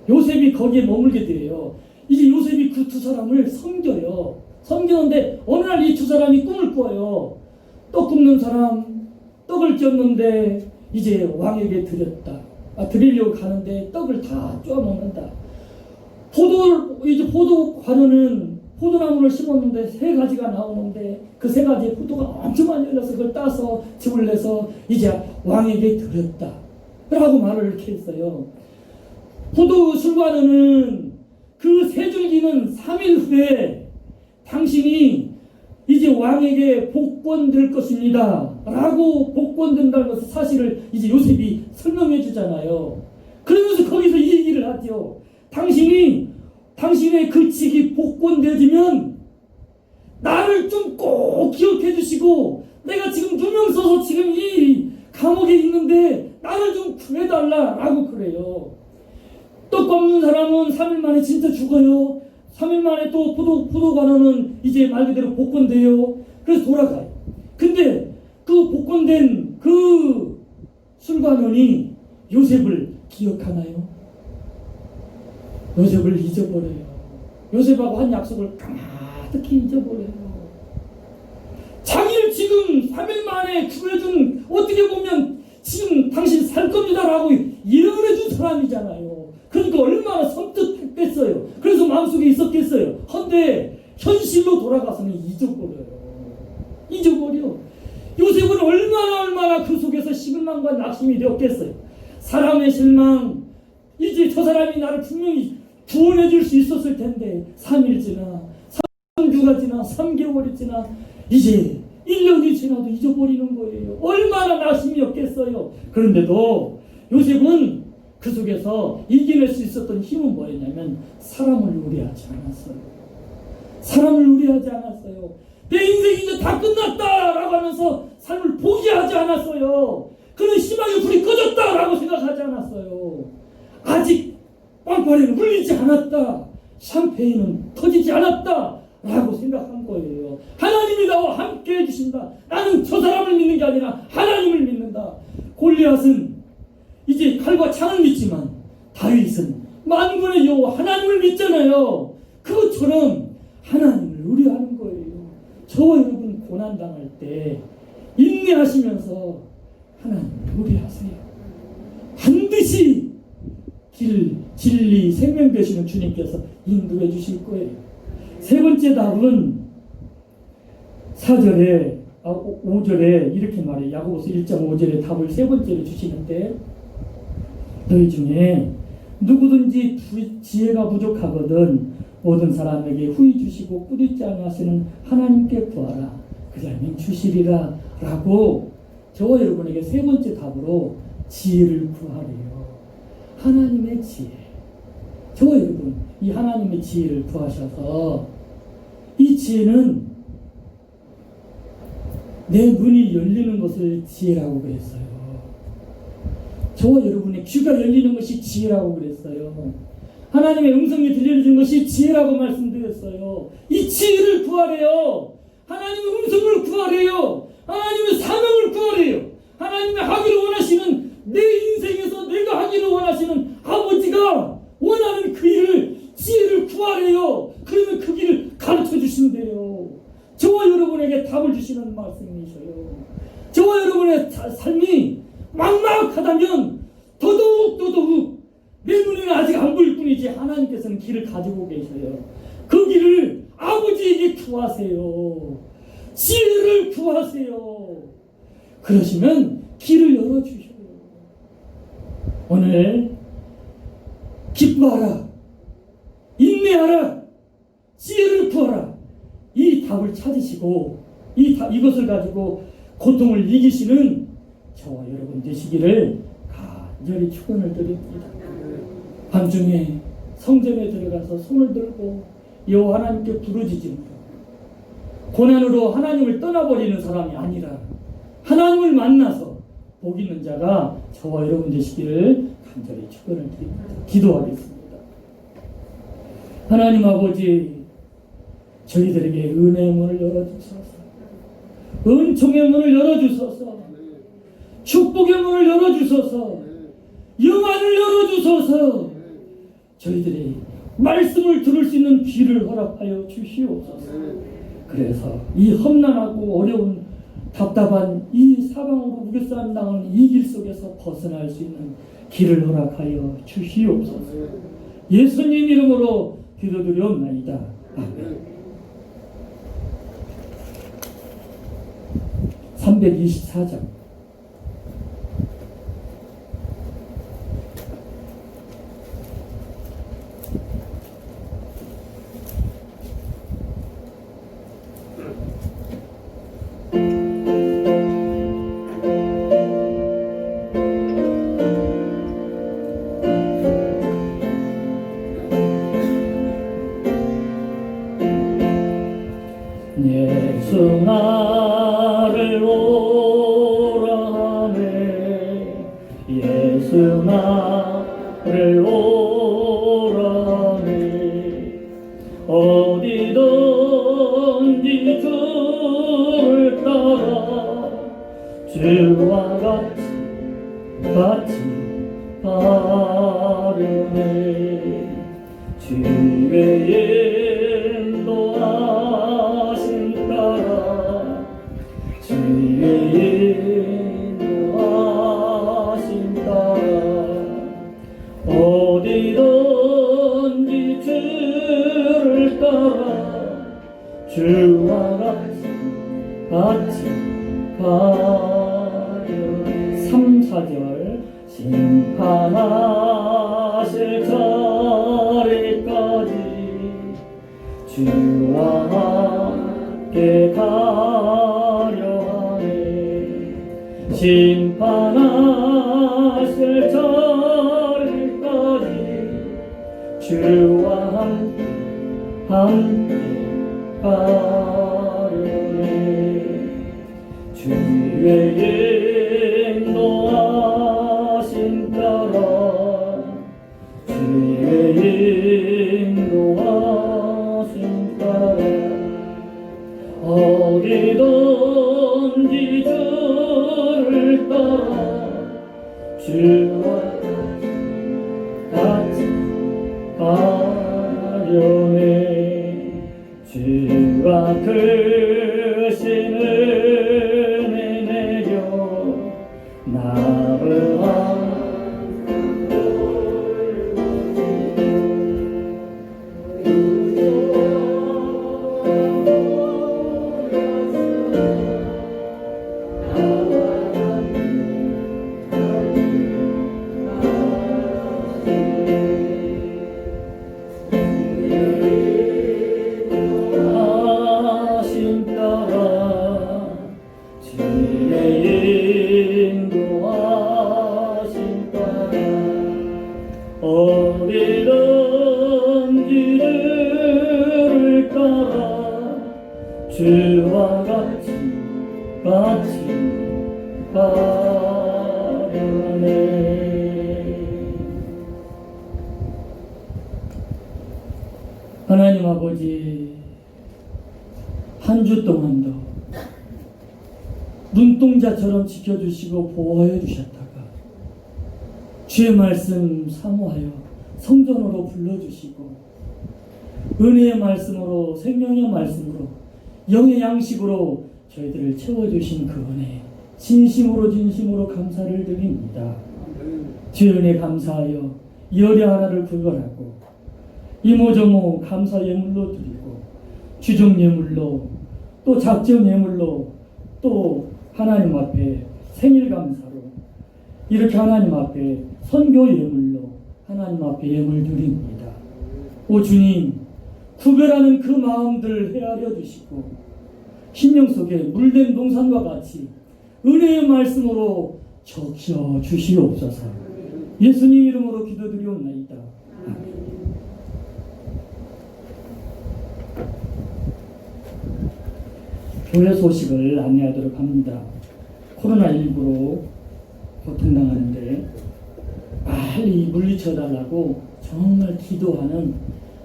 요셉이 거기에 머물게 돼요. 이제 요셉이 그 두 사람을 섬겨요. 섬기는데 어느 날 이 두 사람이 꿈을 꿔요. 떡 굽는 사람, 떡을 쪘는데 이제 왕에게 드리려고 가는데 떡을 다 쪼아먹는다. 포도 관원은 포도나무를 심었는데 3가지가 나오는데 그 3가지의 포도가 엄청 많이 열려서 그걸 따서 즙을 내서 이제 왕에게 드렸다 라고 말을 이렇게 했어요. 포도 술관원은 그 3줄기는 3일 후에 당신이 이제 왕에게 복권될 것입니다 라고 복권된다는 것을 사실을 이제 요셉이 설명해 주잖아요. 그러면서 거기서 이 얘기를 하죠. 당신의 그 직이 복권되어지면 나를 좀 꼭 기억해 주시고, 내가 지금 누명 써서 지금 이 감옥에 있는데 나를 좀 구해달라 라고 그래요. 떡 굽는 사람은 3일 만에 진짜 죽어요. 3일 만에 또 포도관원은 이제 말 그대로 복권돼요. 그래서 돌아가요. 근데 그 복권된 그 술관원이 요셉을 기억하나요? 요셉을 잊어버려요. 요셉하고 한 약속을 까마득히 잊어버려요. 자기를 지금 3일 만에 구해준, 어떻게 보면 지금 당신 살 겁니다 라고 예언해준 사람이잖아요. 그러니까 얼마나 섬뜩했겠어요. 그래서 마음속에 있었겠어요. 헌데 현실로 돌아가서는 잊어버려. 요셉은 얼마나 그 속에서 식은망과 낙심이 되었겠어요. 사람의 실망, 이제 저 사람이 나를 분명히 구원해 줄 수 있었을 텐데 3일 지나 3주가 지나 3개월이 지나 이제 1년이 지나도 잊어버리는 거예요. 얼마나 낙심이었겠어요. 그런데도 요셉은 그 속에서 이겨낼 수 있었던 힘은 뭐였냐면 사람을 의뢰하지 않았어요. 내 인생이 이제 다 끝났다라고 하면서 삶을 포기하지 않았어요. 그런 희망의 불이 꺼졌다라고 생각하지 않았어요. 아직 빵파리는 물리지 않았다. 샴페인은 터지지 않았다 라고 생각한 거예요. 하나님이 나와 함께 해주신다. 나는 저 사람을 믿는 게 아니라 하나님을 믿는다. 골리앗은 이제 칼과 창을 믿지만 다윗은 만군의 여호와 하나님을 믿잖아요. 그것처럼 하나님을 의뢰하는 거예요. 저와 여러분 고난당할 때 인내하시면서 하나님을 의뢰하세요. 반드시 길, 진리, 생명 되시는 주님께서 인도해 주실 거예요. 세 번째 답은 5절에 이렇게 말해요. 야고보서 1.5절에 답을 세 번째로 주시는데, 너희 중에 누구든지 지혜가 부족하거든 모든 사람에게 후히 주시고 꾸짖지 않으시는 하나님께 구하라. 그러면 주시리라 라고 저와 여러분에게 세 번째 답으로 지혜를 구하래요. 하나님의 지혜. 저와 여러분 이 하나님의 지혜를 구하셔서 이 지혜는 내 눈이 열리는 것을 지혜라고 그랬어요. 저와 여러분의 귀가 열리는 것이 지혜라고 그랬어요. 하나님의 음성이 들려주는 것이 지혜라고 말씀드렸어요. 이 지혜를 구하래요. 하나님의 음성을 구하래요. 하나님의 사명을 구하래요. 하나님의 하기를 원하시는, 내 인생에서 내가 하기를 원하시는 아버지가 원하는 그 일을, 지혜를 구하래요. 그러면 그 길을 가르쳐 주신대요. 저와 여러분에게 답을 주시는 말씀이셔요. 저와 여러분의 삶이 막막하다면 더더욱 내 눈에는 아직 안 보일 뿐이지 하나님께서는 길을 가지고 계셔요. 그 길을 아버지에게 구하세요. 지혜를 구하세요. 그러시면 길을 열어주셔요. 오늘 기뻐하라, 인내하라, 지혜를 구하라, 이 답을 찾으시고 이것을 가지고 고통을 이기시는 저와 여러분 되시기를 간절히 축원을 드립니다. 밤중에 성전에 들어가서 손을 들고 여호와 하나님께 부르짖습니다. 고난으로 하나님을 떠나버리는 사람이 아니라 하나님을 만나서 복 있는 자가 저와 여러분 되시기를 간절히 축원을 드립니다. 기도하겠습니다. 하나님 아버지, 저희들에게 은혜의 문을 열어주소서. 은총의 문을 열어주소서. 축복의 문을 열어주소서. 영안을 열어주소서. 저희들이 말씀을 들을 수 있는 귀를 허락하여 주시옵소서. 그래서 이 험난하고 어려운 답답한 이 사방으로 우겨싸는 당하는 이 길 속에서 벗어날 수 있는 길을 허락하여 주시옵소서. 예수님 이름으로 기도드리옵나이다. 아멘. 324장. 예수 나를 오라 하네. 예수 나를 오라 하네. 어디든지 주를 따라 주와 같이 가려네. 주의 인도하심 따라 주의 인도하심 따라 어디든지 주를 따라 주와 같이 가려네. 3, 4절 심판하실 자리까지 주와 함께 가려 하네. 심판하실 자리까지 주와 함께 가려네. 주의 인도하심 따라 주의 인도하심 따라 어디든지 주를 따라 주와 같이 가려네. 주가 크신 은혜 내려 나를 하신 하나님 아버지, 한 주 동안도 눈동자처럼 지켜주시고 보호해 주셨다가 주의 말씀 사모하여 성전으로 불러주시고 은혜의 말씀으로, 생명의 말씀으로, 영의 양식으로 저희들을 채워주신 그 은혜 진심으로 감사를 드립니다. 주의 은혜 감사하여 열의 하나를 구별하고 이모저모 감사 예물로 드리고 주종 예물로 또 작정 예물로 또 하나님 앞에 생일 감사로 이렇게 하나님 앞에 선교 예물로 하나님 앞에 예물 드립니다. 오 주님, 구별하는 그 마음들 헤아려 주시고 심령 속에 물된 동산과 같이 은혜의 말씀으로 적셔 주시옵소서. 예수님 이름으로 기도드리옵나이다. 아멘. 교회 소식을 안내하도록 합니다. 코로나19로 고통당하는데 빨리 물리쳐달라고 정말 기도하는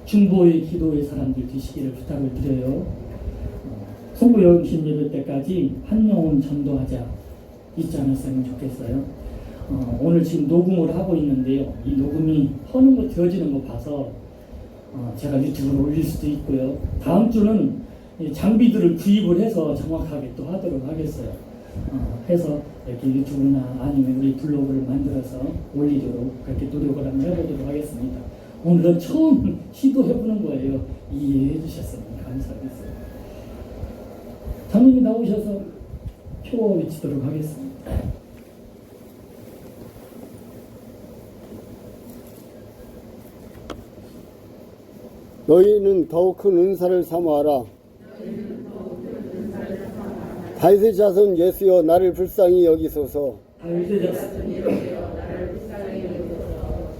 중보의 기도의 사람들 되시기를 부탁을 드려요. 송구 영신 예배 때까지 한 영혼 전도하자 있지 않았으면 좋겠어요. 오늘 지금 녹음을 하고 있는데요. 이 녹음이 허는 거 되어지는 거 봐서 제가 유튜브로 올릴 수도 있고요. 다음 주는 장비들을 구입을 해서 정확하게 또 하도록 하겠어요. 해서 이렇게 유튜브나 아니면 우리 블로그를 만들어서 올리도록 그렇게 노력을 한번 해보도록 하겠습니다. 오늘은 처음 시도해보는 거예요. 이해해 주셨으면 감사하겠어요. 장님이 나오셔서 표 외치도록 하겠습니다. 너희는 더욱 큰 은사를 삼아하라. 다윗의 자손 예수여 나를 불쌍히 여기소서.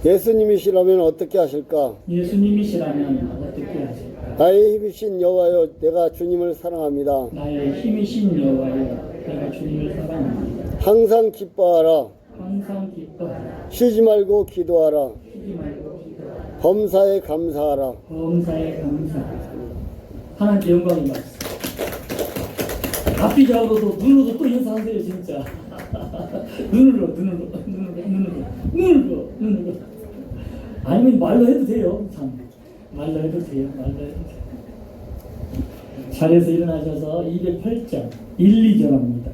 예수님이시라면 어떻게 하실까? 예수님이시라면 어떻게 하실까? 나의 힘이신 여호와여 내가 주님을 사랑합니다. 나의 힘이신 여호와여 내가 주님을 사랑합니다. 항상 기뻐하라. 항상 기뻐하라. 쉬지 말고 기도하라. 쉬지 말고 기도하라. 범사에 감사하라. 범사에 감사하라. 하나님께 영광이 말씀. 앞뒤좌우로도 눈으로도 또 인사하세요 진짜. 눈으로. 아니면 말로 해도 돼요. 참 말로 해도 돼요. 자리에서 일어나셔서 208장 1, 2절 합니다.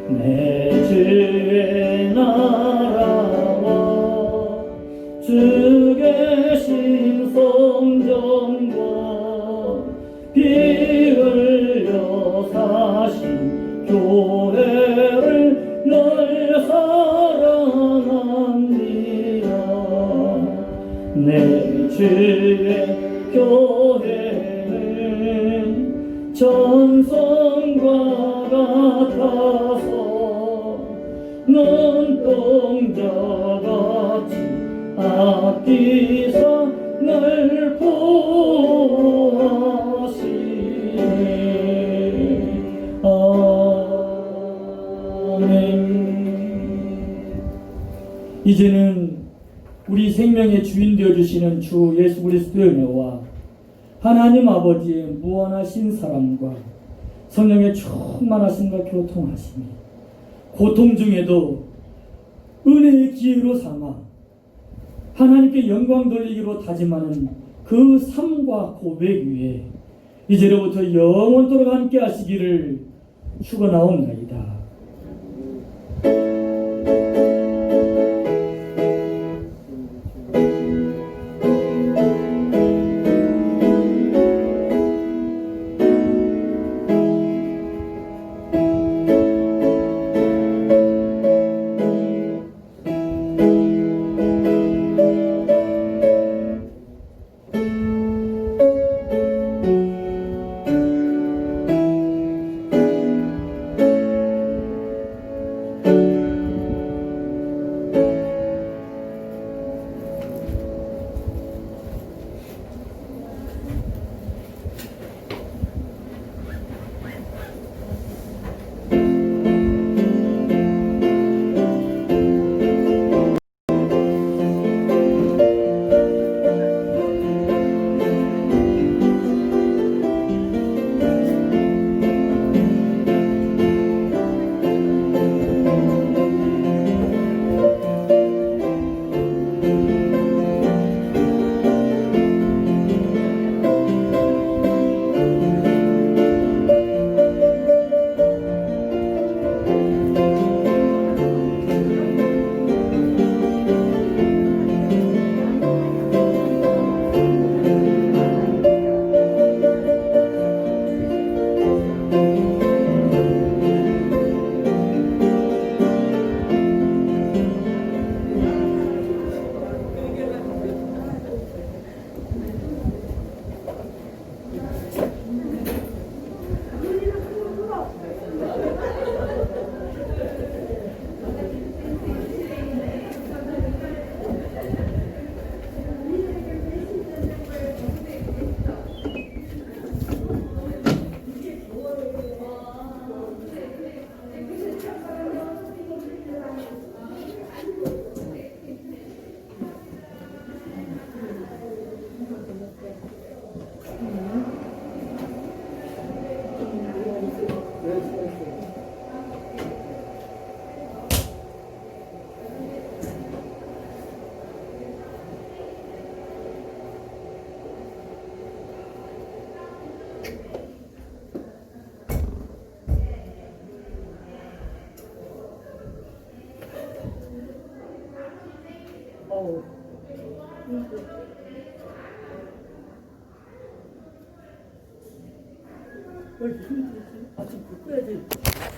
내 주의 나라와 주 계신 성전과 피 흘려 사신 교회를 늘 사랑합니다. 내 주의 교회는 전성과 같아서 눈동자같이 아끼사 늘 보호하시네. 아멘. 이제는 우리 생명의 주인 되어주시는 주 예수 그리스도의 은혜와 하나님 아버지의 무한하신 사랑과 성령의 충만하심과 교통하심이 고통 중에도 은혜의 기회로 삼아 하나님께 영광 돌리기로 다짐하는 그 삶과 고백 위에 이제로부터 영원토록 함께 하시기를 축원하옵나이다. 여기 힘이 들지. 아침 불 꺼야지.